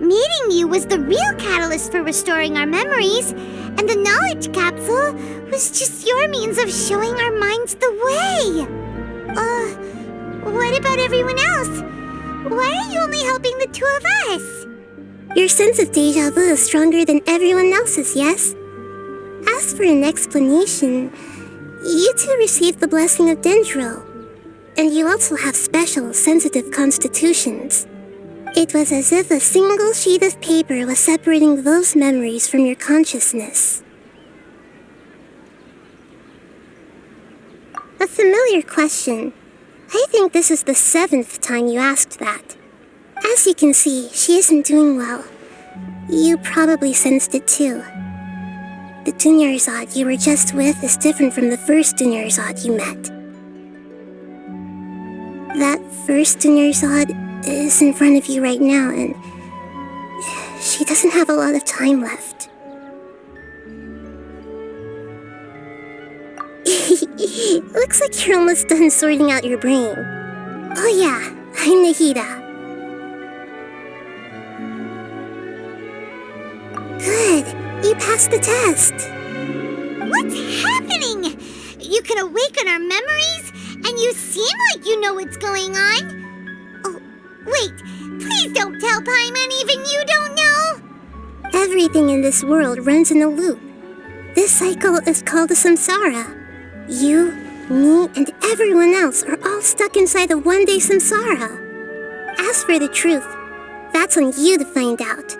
Meeting you was the real catalyst for restoring our memories, and the knowledge capsule was just your means of showing our minds the way. What about everyone else? Why are you only helping the two of us? Your sense of déjà vu is stronger than everyone else's, yes? As for an explanation, you two received the blessing of Dendro, and you also have special, sensitive constitutions. It was as if a single sheet of paper was separating those memories from your consciousness. A familiar question. I think this is the 7th time you asked that. As you can see, she isn't doing well. You probably sensed it too. The Dunyarzad you were just with is different from the first Dunyarzad you met. That first Dunyarzad is in front of you right now, and she doesn't have a lot of time left. Looks like you're almost done sorting out your brain. Oh yeah, I'm Nahida. Good, you passed the test. What's happening? You can awaken our memories, and you seem like you know what's going on. Oh, wait, please don't tell Paimon even you don't know. Everything in this world runs in a loop. This cycle is called a samsara. You, me, and everyone else are all stuck inside a one-day samsara. As for the truth, that's on you to find out.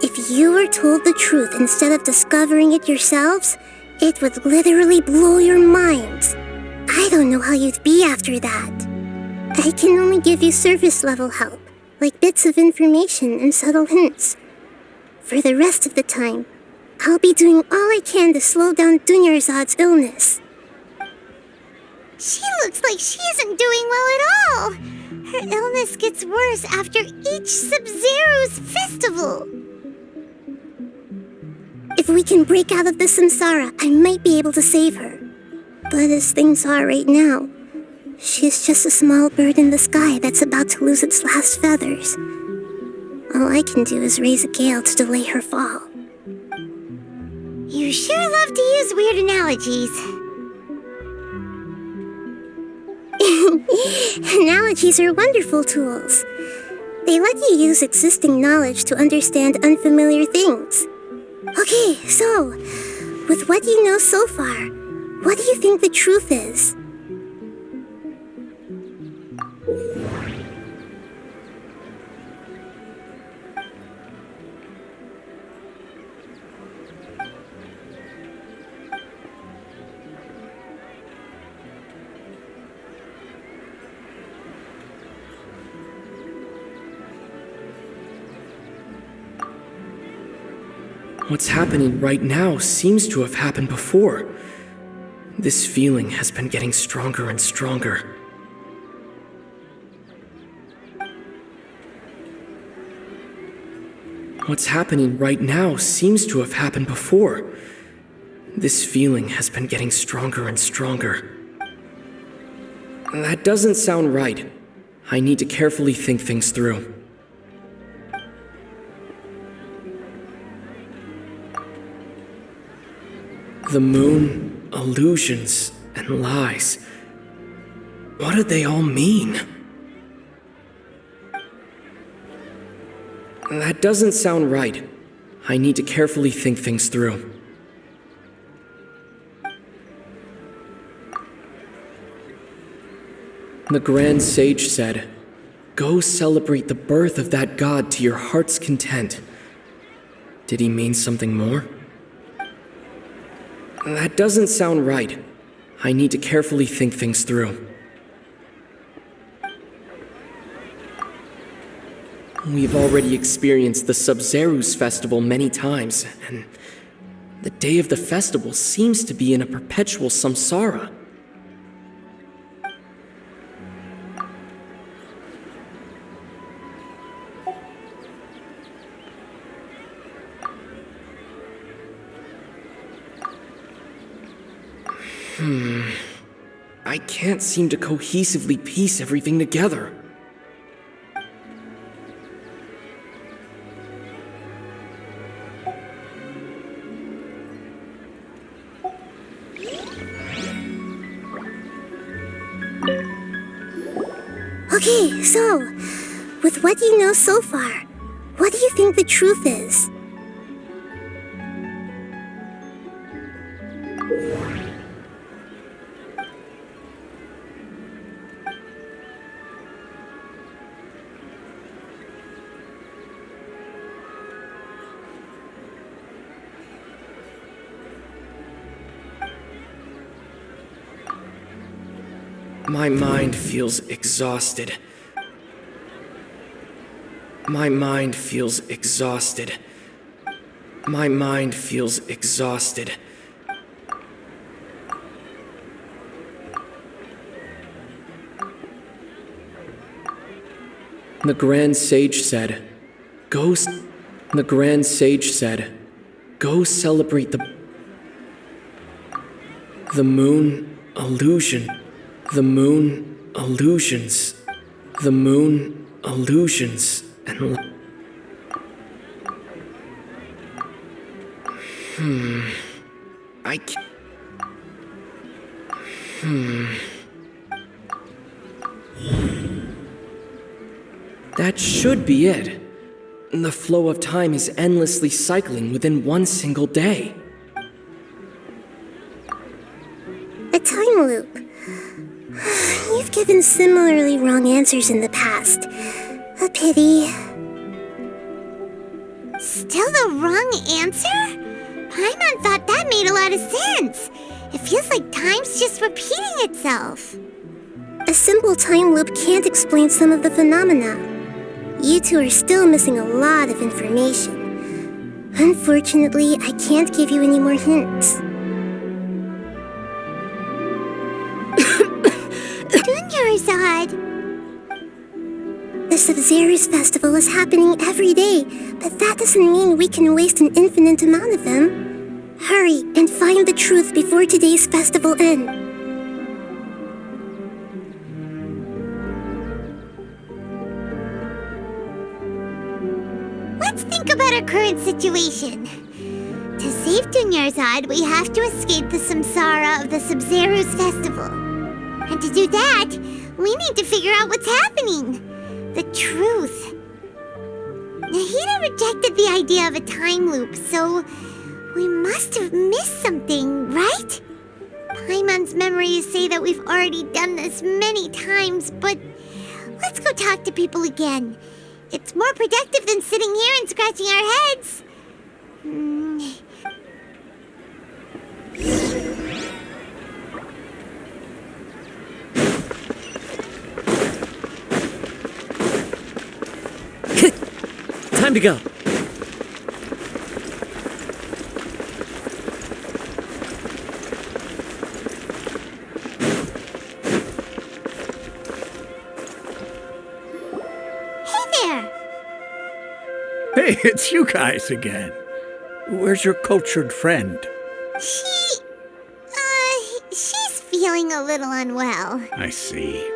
If you were told the truth instead of discovering it yourselves, it would literally blow your minds. I don't know how you'd be after that. I can only give you surface-level help, like bits of information and subtle hints. For the rest of the time, I'll be doing all I can to slow down Dunyarzad's illness. She looks like she isn't doing well at all. Her illness gets worse after each Sub-Zero's festival. If we can break out of the samsara, I might be able to save her. But as things are right now, she's just a small bird in the sky that's about to lose its last feathers. All I can do is raise a gale to delay her fall. You sure love to use weird analogies. Analogies are wonderful tools. They let you use existing knowledge to understand unfamiliar things. Okay, so, with what you know so far, what do you think the truth is? What's happening right now seems to have happened before. This feeling has been getting stronger and stronger. What's happening right now seems to have happened before. This feeling has been getting stronger and stronger. That doesn't sound right. I need to carefully think things through. The moon, illusions, and lies. What do they all mean? That doesn't sound right. I need to carefully think things through. The Grand Sage said, "Go celebrate the birth of that god to your heart's content." Did he mean something more? That doesn't sound right. I need to carefully think things through. We've already experienced the Sub-Zerus festival many times, and the day of the festival seems to be in a perpetual samsara. I can't seem to cohesively piece everything together. Okay, so, with what you know so far, what do you think the truth is? My mind feels exhausted. My mind feels exhausted. My mind feels exhausted. The Grand Sage said, The Grand Sage said, "Go celebrate the moon illusion. The moon illusions. The moon illusions and That should be it. The flow of time is endlessly cycling within one single day. A time loop. You've given similarly wrong answers in the past. A pity. Still the wrong answer? Paimon thought that made a lot of sense. It feels like time's just repeating itself. A simple time loop can't explain some of the phenomena. You two are still missing a lot of information. Unfortunately, I can't give you any more hints. Dunyarzad! The Sub-Zerus festival is happening every day, but that doesn't mean we can waste an infinite amount of them. Hurry and find the truth before today's festival ends. Let's think about our current situation. To save Dunyarzad, we have to escape the samsara of the Sub-Zerus festival. And to do that, we need to figure out what's happening. The truth. Nahida rejected the idea of a time loop, so we must have missed something, right? Paimon's memories say that we've already done this many times, but let's go talk to people again. It's more productive than sitting here and scratching our heads. Time to go. Hey, it's you guys again. Where's your cultured friend? She feeling a little unwell. I see.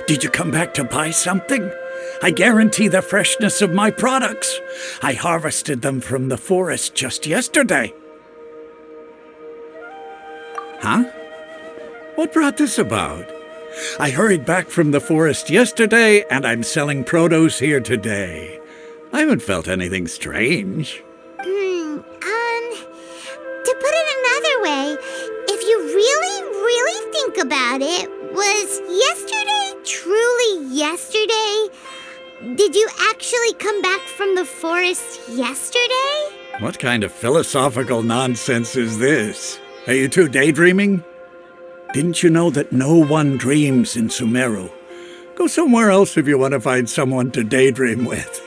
Did you come back to buy something? I guarantee the freshness of my products. I harvested them from the forest just yesterday. Huh? What brought this about? I hurried back from the forest yesterday, and I'm selling produce here today. I haven't felt anything strange. To put it another way, if you really think about it, was yesterday truly yesterday? Did you actually come back from the forest yesterday? What kind of philosophical nonsense is this? Are you two daydreaming? Didn't you know that no one dreams in Sumeru? Go somewhere else if you want to find someone to daydream with.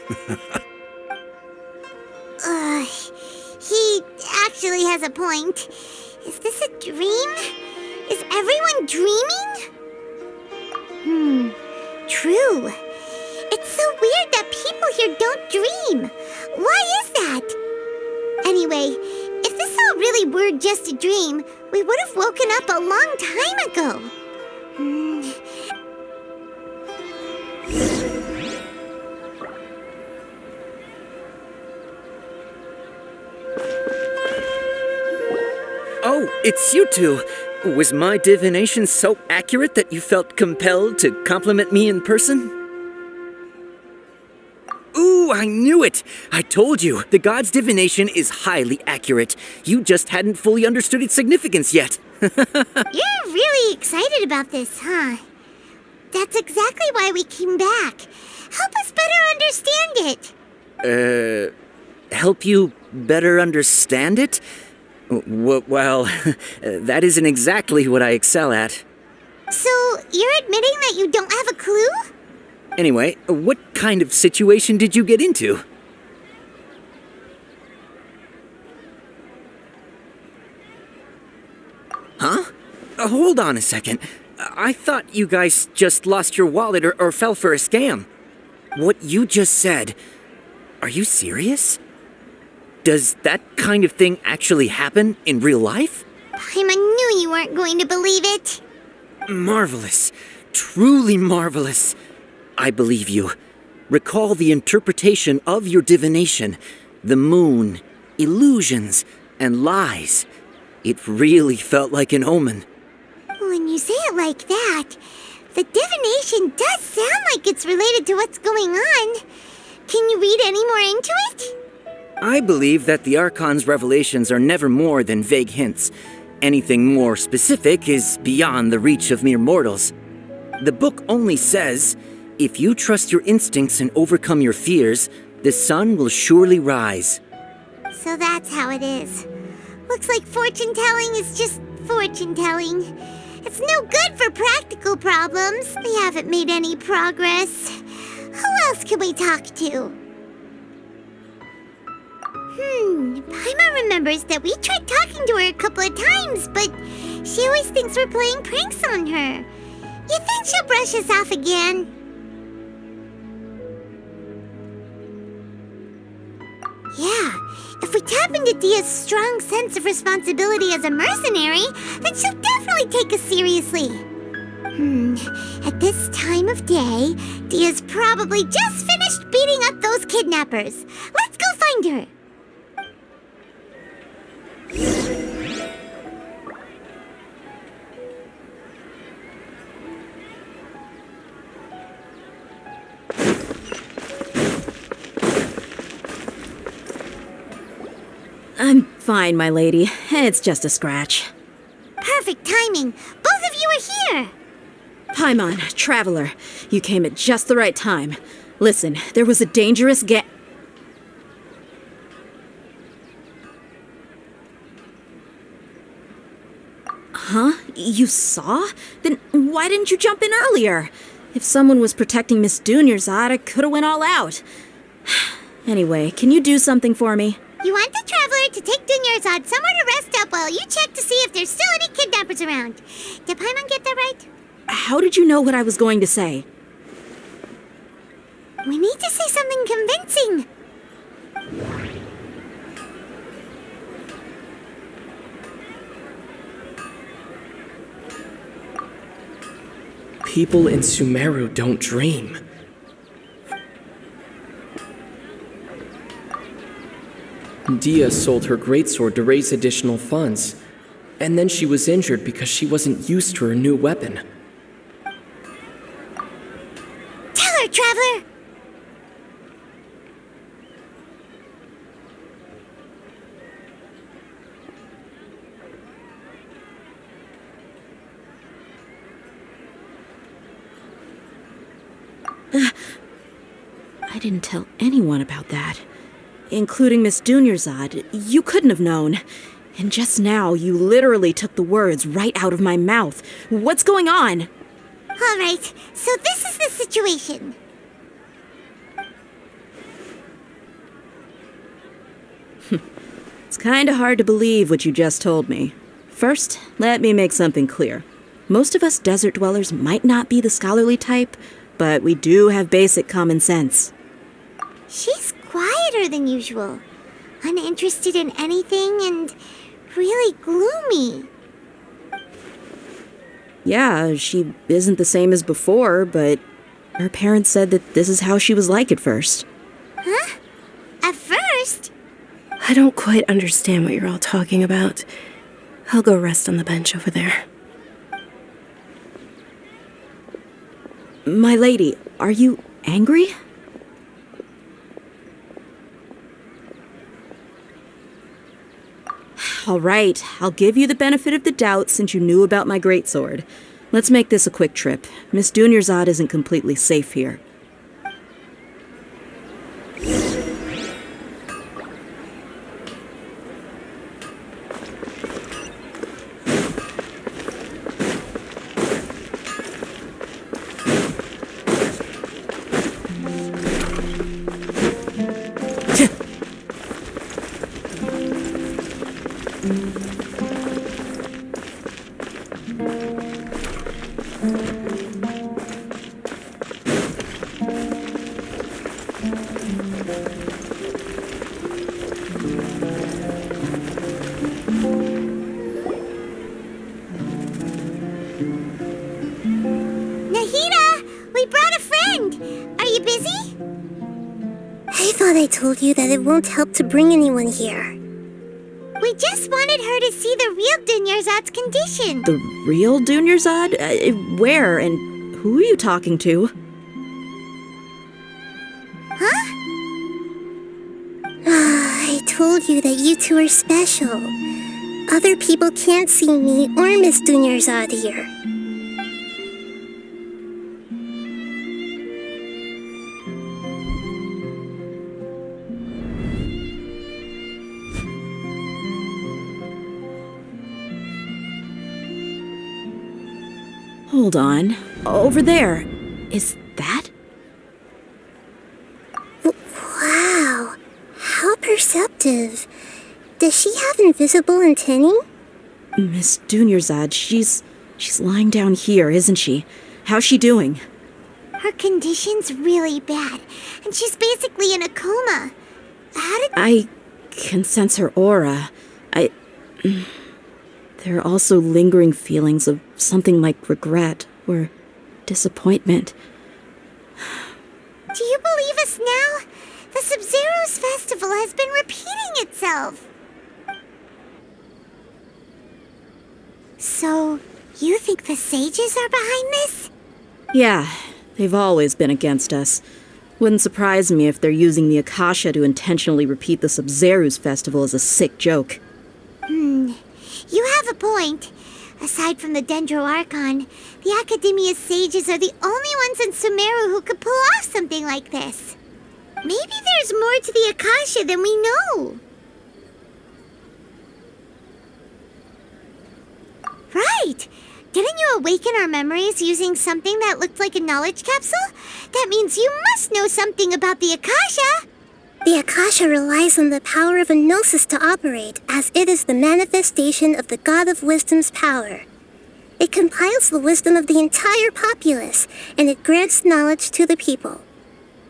He actually has a point. Is this a dream? Is everyone dreaming? True. It's so weird that people here don't dream. Why is that? Anyway, if this all really were just a dream, we would have woken up a long time ago. Oh, it's you two. Was my divination so accurate that you felt compelled to compliment me in person? Ooh, I knew it! I told you, the god's divination is highly accurate. You just hadn't fully understood its significance yet. You're really excited about this, huh? That's exactly why we came back. Help us better understand it. Help you better understand it? Well, that isn't exactly what I excel at. So, you're admitting that you don't have a clue? Anyway, what kind of situation did you get into? Huh? Hold on a second. I thought you guys just lost your wallet or fell for a scam. What you just said, are you serious? Does that kind of thing actually happen in real life? Paimon knew you weren't going to believe it. Marvelous. Truly marvelous. I believe you. Recall the interpretation of your divination, the moon, illusions, and lies. It really felt like an omen. When you say it like that, the divination does sound like it's related to what's going on. Can you read any more into it? I believe that the Archon's revelations are never more than vague hints. Anything more specific is beyond the reach of mere mortals. The book only says, if you trust your instincts and overcome your fears, the sun will surely rise. So that's how it is. Looks like fortune-telling is just fortune-telling. It's no good for practical problems. We haven't made any progress. Who else can we talk to? Paimon remembers that we tried talking to her a couple of times, but she always thinks we're playing pranks on her. You think she'll brush us off again? Yeah, if we tap into Dia's strong sense of responsibility as a mercenary, then she'll definitely take us seriously. At this time of day, Dia's probably just finished beating up those kidnappers. Let's go find her. I'm fine, my lady. It's just a scratch. Perfect timing. Both of you are here. Paimon, traveler, you came at just the right time. Listen, there was a dangerous Huh? You saw? Then why didn't you jump in earlier? If someone was protecting Miss Dunyarzad, I could have went all out. Anyway, can you do something for me? You want the traveler to take Dunyarzad somewhere to rest up while you check to see if there's still any kidnappers around. Did Paimon get that right? How did you know what I was going to say? We need to say something convincing. people in Sumeru don't dream. Dia sold her greatsword to raise additional funds, and then she was injured because she wasn't used to her new weapon. Tell her, Traveler! I didn't tell anyone about that. Including Miss Dunyarzad. You couldn't have known. And just now, you literally took the words right out of my mouth. What's going on? All right, so this is the situation. It's kinda hard to believe what you just told me. First, let me make something clear. Most of us desert dwellers might not be the scholarly type, but we do have basic common sense. She's quieter than usual, uninterested in anything, and really gloomy. Yeah, she isn't the same as before, but her parents said that this is how she was like at first. Huh? At first? I don't quite understand what you're all talking about. I'll go rest on the bench over there. My lady, are you angry? All right, I'll give you the benefit of the doubt since you knew about my greatsword. Let's make this a quick trip. Miss Dunyarzad isn't completely safe here. I told you that it won't help to bring anyone here. We just wanted her to see the real Dunyarzad's condition. The real Dunyarzad? Where and who are you talking to? Huh? I told you that you two are special. Other people can't see me or Miss Dunyarzad here. Hold on. Over there. Is that? Wow. How perceptive. Does she have invisible antennae? Miss Dunyarzad, she's lying down here, isn't she? How's she doing? Her condition's really bad, and she's basically in a coma. I can sense her aura. There are also lingering feelings of something like regret or disappointment. Do you believe us now? The Sub-Zero's festival has been repeating itself. So, you think the sages are behind this? Yeah, they've always been against us. Wouldn't surprise me if they're using the Akasha to intentionally repeat the Sub-Zero's festival as a sick joke. You have a point. Aside from the Dendro Archon, the Academia's sages are the only ones in Sumeru who could pull off something like this. Maybe there's more to the Akasha than we know. Right! Didn't you awaken our memories using something that looked like a knowledge capsule? That means you must know something about the Akasha! The Akasha relies on the power of a gnosis to operate, as it is the manifestation of the God of Wisdom's power. It compiles the wisdom of the entire populace, and it grants knowledge to the people.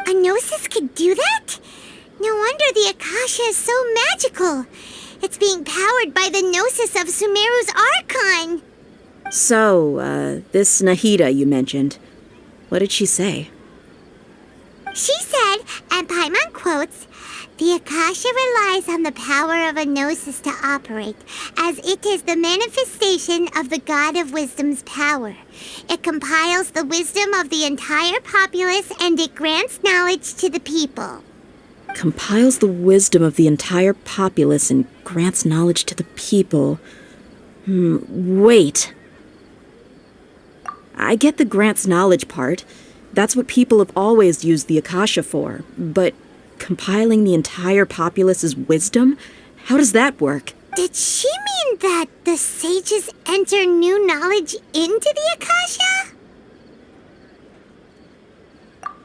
A gnosis could do that? No wonder the Akasha is so magical. It's being powered by the gnosis of Sumeru's Archon. So, this Nahida you mentioned, what did she say? She said, and Paimon quotes, "The Akasha relies on the power of a gnosis to operate, as it is the manifestation of the God of Wisdom's power. It compiles the wisdom of the entire populace and it grants knowledge to the people." Compiles the wisdom of the entire populace and grants knowledge to the people. Wait. I get the grants knowledge part. That's what people have always used the Akasha for. But compiling the entire populace's wisdom? How does that work? Did she mean that the sages enter new knowledge into the Akasha?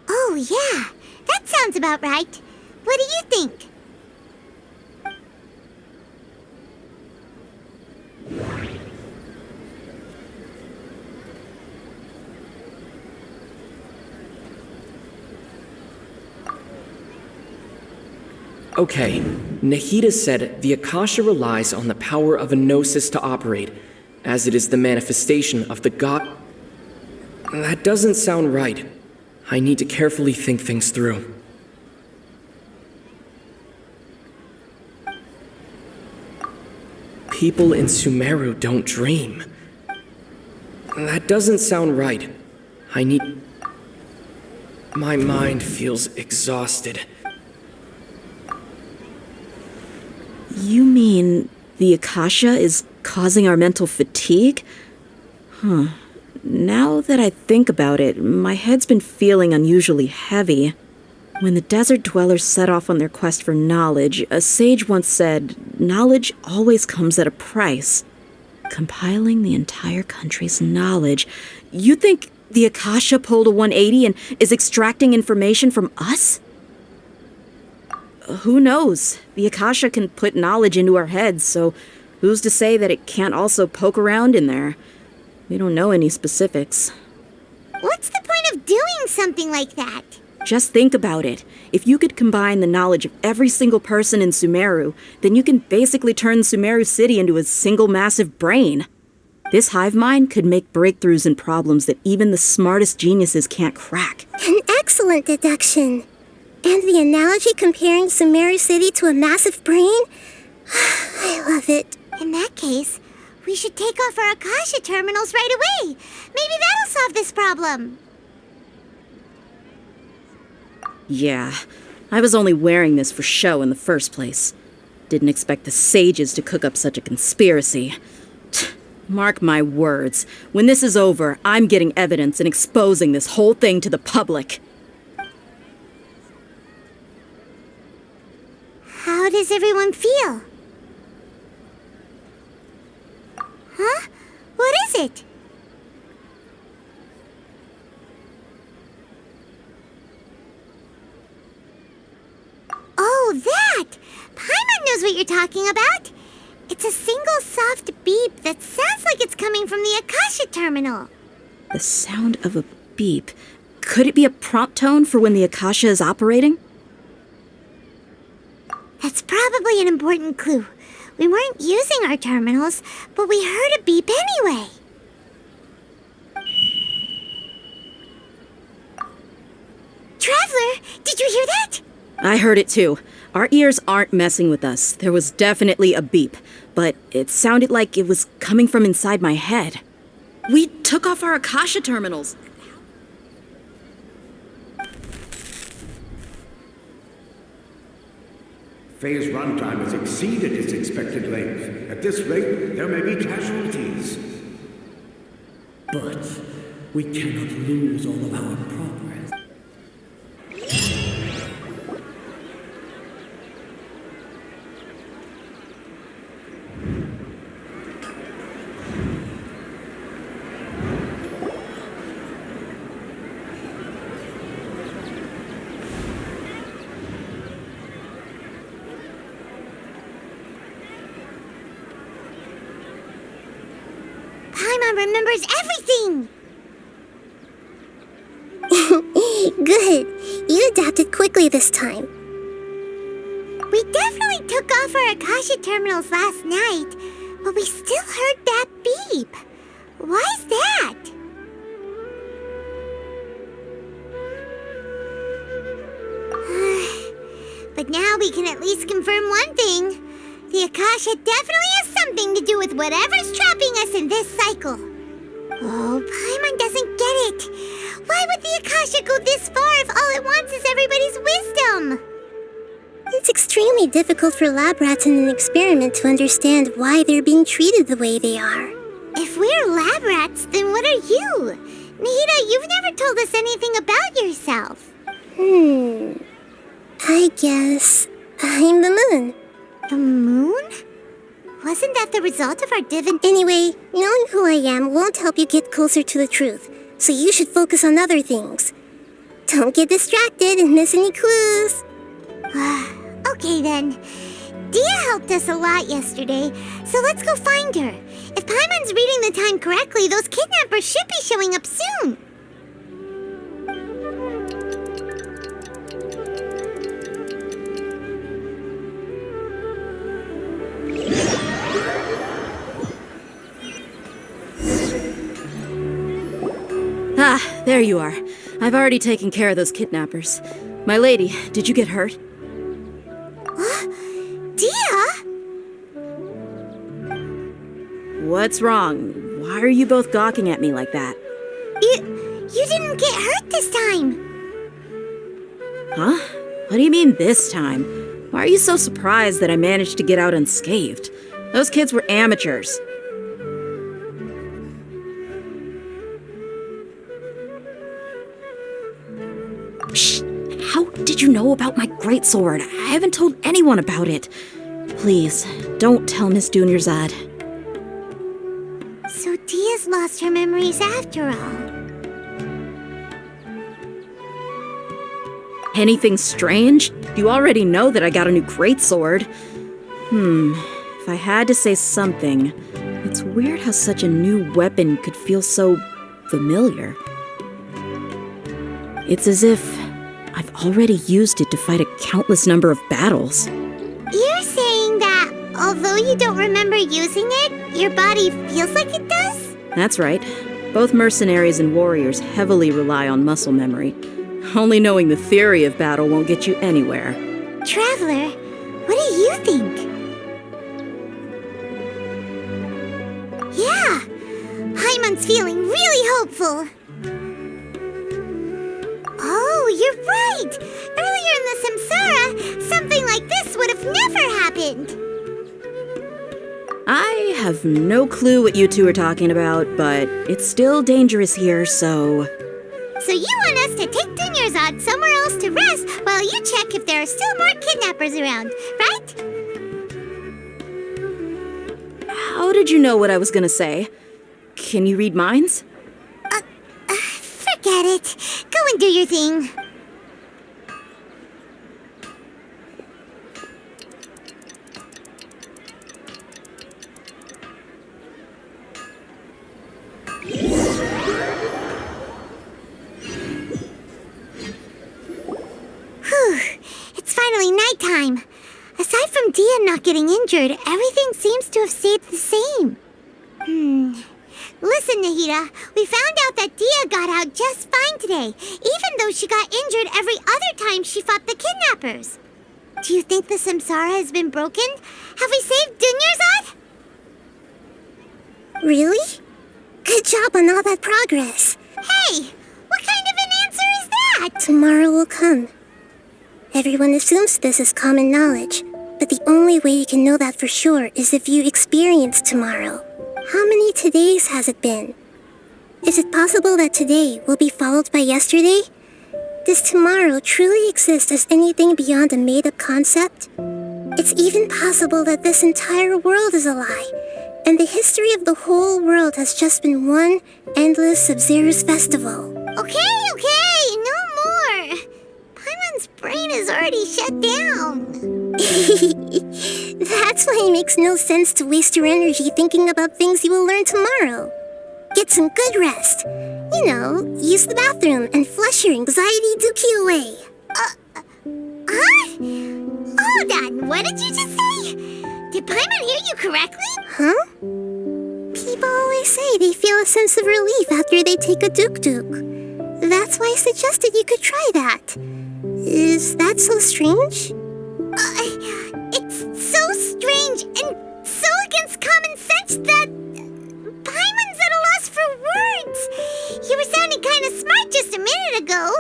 Oh, yeah. That sounds about right. What do you think? Okay, Nahida said the Akasha relies on the power of a gnosis to operate, as it is the manifestation of the God. That doesn't sound right. I need to carefully think things through. People in Sumeru don't dream. That doesn't sound right. My mind feels exhausted. You mean the Akasha is causing our mental fatigue? Now that I think about it, my head's been feeling unusually heavy. When the desert dwellers set off on their quest for knowledge, a sage once said, "Knowledge always comes at a price." Compiling the entire country's knowledge. You think the Akasha pulled a 180 and is extracting information from us? Who knows? The Akasha can put knowledge into our heads, so who's to say that it can't also poke around in there? We don't know any specifics. What's the point of doing something like that? Just think about it. If you could combine the knowledge of every single person in Sumeru, then you can basically turn Sumeru City into a single massive brain. This hive mind could make breakthroughs in problems that even the smartest geniuses can't crack. An excellent deduction. And the analogy comparing Sumeru City to a massive brain? I love it. In that case, we should take off our Akasha terminals right away. Maybe that'll solve this problem. Yeah, I was only wearing this for show in the first place. Didn't expect the sages to cook up such a conspiracy. Mark my words, when this is over, I'm getting evidence and exposing this whole thing to the public. How does everyone feel? Huh? What is it? Oh, that! Paimon knows what you're talking about. It's a single soft beep that sounds like it's coming from the Akasha terminal. The sound of a beep. Could it be a prompt tone for when the Akasha is operating? That's probably an important clue. We weren't using our terminals, but we heard a beep anyway. Traveler, did you hear that? I heard it too. Our ears aren't messing with us. There was definitely a beep, but it sounded like it was coming from inside my head. We took off our Akasha terminals. Phase runtime has exceeded its expected length. At this rate, there may be casualties. But we cannot lose all of our progress. Paimon remembers everything! Good. You adapted quickly this time. We definitely took off our Akasha terminals last night, but we still heard that beep. Why's that? But now we can at least confirm one thing. The Akasha definitely has something to do with whatever's trapping us in this cycle. Oh, Paimon doesn't get it. Why would the Akasha go this far if all it wants is everybody's wisdom? It's extremely difficult for lab rats in an experiment to understand why they're being treated the way they are. If we're lab rats, then what are you? Nahida, you've never told us anything about yourself. I guess I'm the moon. The moon? Wasn't that the result of our Anyway, knowing who I am won't help you get closer to the truth, so you should focus on other things. Don't get distracted and miss any clues. Okay then. Dia helped us a lot yesterday, so let's go find her. If Paimon's reading the time correctly, those kidnappers should be showing up soon. Ah, there you are. I've already taken care of those kidnappers. My lady, did you get hurt? Dia? What's wrong? Why are you both gawking at me like that? You didn't get hurt this time. Huh? What do you mean this time? Why are you so surprised that I managed to get out unscathed? Those kids were amateurs. Shh! How did you know about my greatsword? I haven't told anyone about it. Please, don't tell Miss Dunyarzad. So Dia's lost her memories after all. Anything strange? You already know that I got a new greatsword. If I had to say something, it's weird how such a new weapon could feel so familiar. It's as if I've already used it to fight a countless number of battles. You're saying that although you don't remember using it, your body feels like it does? That's right. Both mercenaries and warriors heavily rely on muscle memory. Only knowing the theory of battle won't get you anywhere. Traveler, what do you think? Yeah, Paimon's feeling really hopeful. Oh, you're right! Earlier in the Samsara, something like this would have never happened! I have no clue what you two are talking about, but it's still dangerous here, so... So you want us to take Dunyarzad somewhere else to rest while you check if there are still more kidnappers around, right? How did you know what I was gonna say? Can you read minds? Forget it. Go and do your thing. Whew. It's finally nighttime. Aside from Dia not getting injured, everything seems to have stayed the same. Listen, Nahida, we found out that Dia got out just fine today, even though she got injured every other time she fought the kidnappers. Do you think the Samsara has been broken? Have we saved Dunyarzad? Really? Good job on all that progress. Hey, what kind of an answer is that? Tomorrow will come. Everyone assumes this is common knowledge, but the only way you can know that for sure is if you experience tomorrow. How many todays has it been? Is it possible that today will be followed by yesterday? Does tomorrow truly exist as anything beyond a made-up concept? It's even possible that this entire world is a lie, and the history of the whole world has just been one endless Sub-Zero's festival. Okay, no more. Paimon's brain is already shut down. That's why it makes no sense to waste your energy thinking about things you will learn tomorrow. Get some good rest. You know, use the bathroom and flush your anxiety dookie away. Huh? Hold on, what did you just say? Did Paimon hear you correctly? Huh? People always say they feel a sense of relief after they take a duk-duk. That's why I suggested you could try that. Is that so strange? It's so strange and so against common sense that Paimon's at a loss for words. You were sounding kind of smart just a minute ago.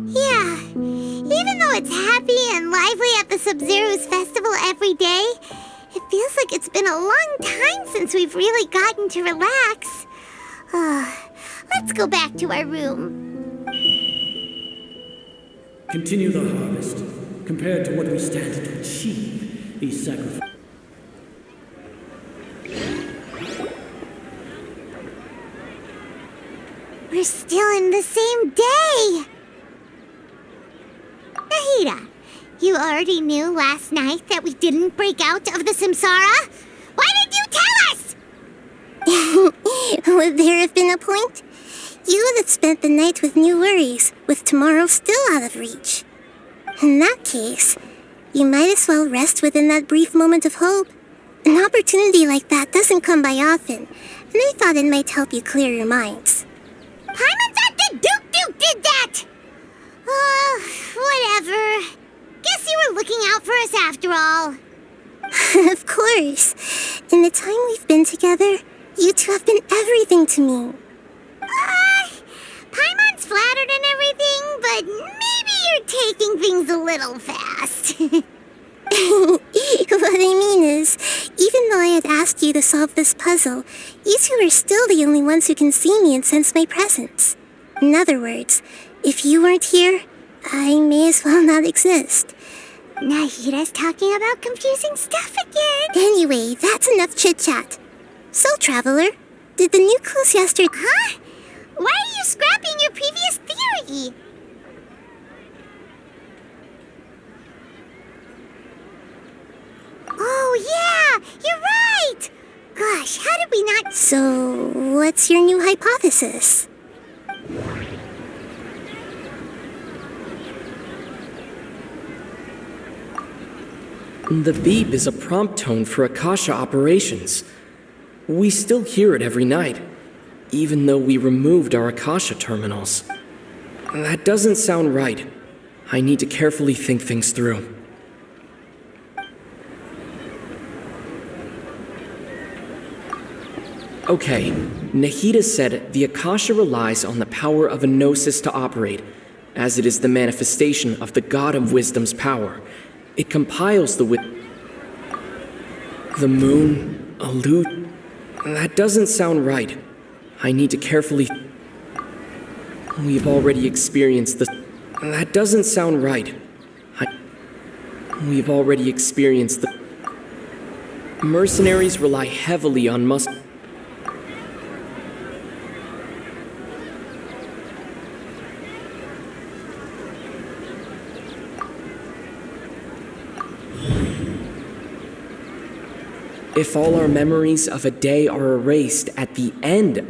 Yeah, even though it's happy and lively at the Sub-Zero's festival every day, it feels like it's been a long time since we've really gotten to relax. Let's go back to our room. Continue the harvest. Compared to what we stand to achieve, these sacrifices. We're still in the same day! Nahida, you already knew last night that we didn't break out of the Samsara? Why did you tell us? Would there have been a point? You would have spent the night with new worries, with tomorrow still out of reach. In that case, you might as well rest within that brief moment of hope. An opportunity like that doesn't come by often, and I thought it might help you clear your minds. Paimon thought the Duke did that! Whatever. Guess you were looking out for us after all. Of course. In the time we've been together, you two have been everything to me. Paimon's flattered and everything, but maybe you're taking things a little fast. What I mean is, even though I had asked you to solve this puzzle, you two are still the only ones who can see me and sense my presence. In other words, if you weren't here, I may as well not exist. Nahida's talking about confusing stuff again. Anyway, that's enough chit-chat. So, Traveler, did the new clues yesterday... Huh? Why are you scrapping your previous theory? Oh, yeah! You're right! Gosh, how did we not... So, what's your new hypothesis? The beep is a prompt tone for Akasha operations. We still hear it every night, even though we removed our Akasha terminals. That doesn't sound right. I need to carefully think things through. Okay, Nahida said the Akasha relies on the power of a gnosis to operate, as it is the manifestation of the God of Wisdom's power. It compiles the moon, a lute. That doesn't sound right. I need to carefully... We've already experienced the... That doesn't sound right. We've already experienced the... Mercenaries rely heavily on If all our memories of a day are erased at the end of...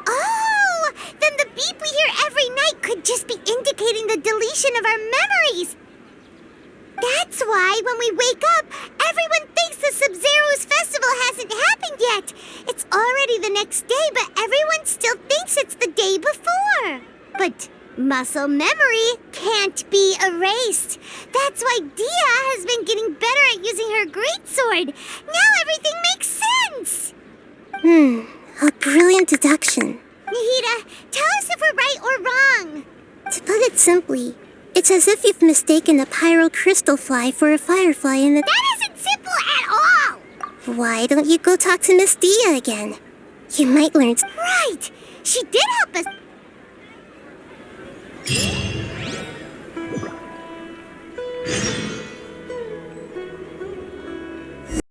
Oh! Then the beep we hear every night could just be indicating the deletion of our memories! That's why when we wake up, everyone thinks the Sub-Zero's festival hasn't happened yet! It's already the next day, but everyone still thinks it's the day before! But... muscle memory can't be erased. That's why Dia has been getting better at using her greatsword. Now everything makes sense. A brilliant deduction. Nahida, tell us if we're right or wrong. To put it simply, it's as if you've mistaken a pyro crystal fly for a firefly in the... That isn't simple at all. Why don't you go talk to Miss Dia again? You might learn... Right. She did help us.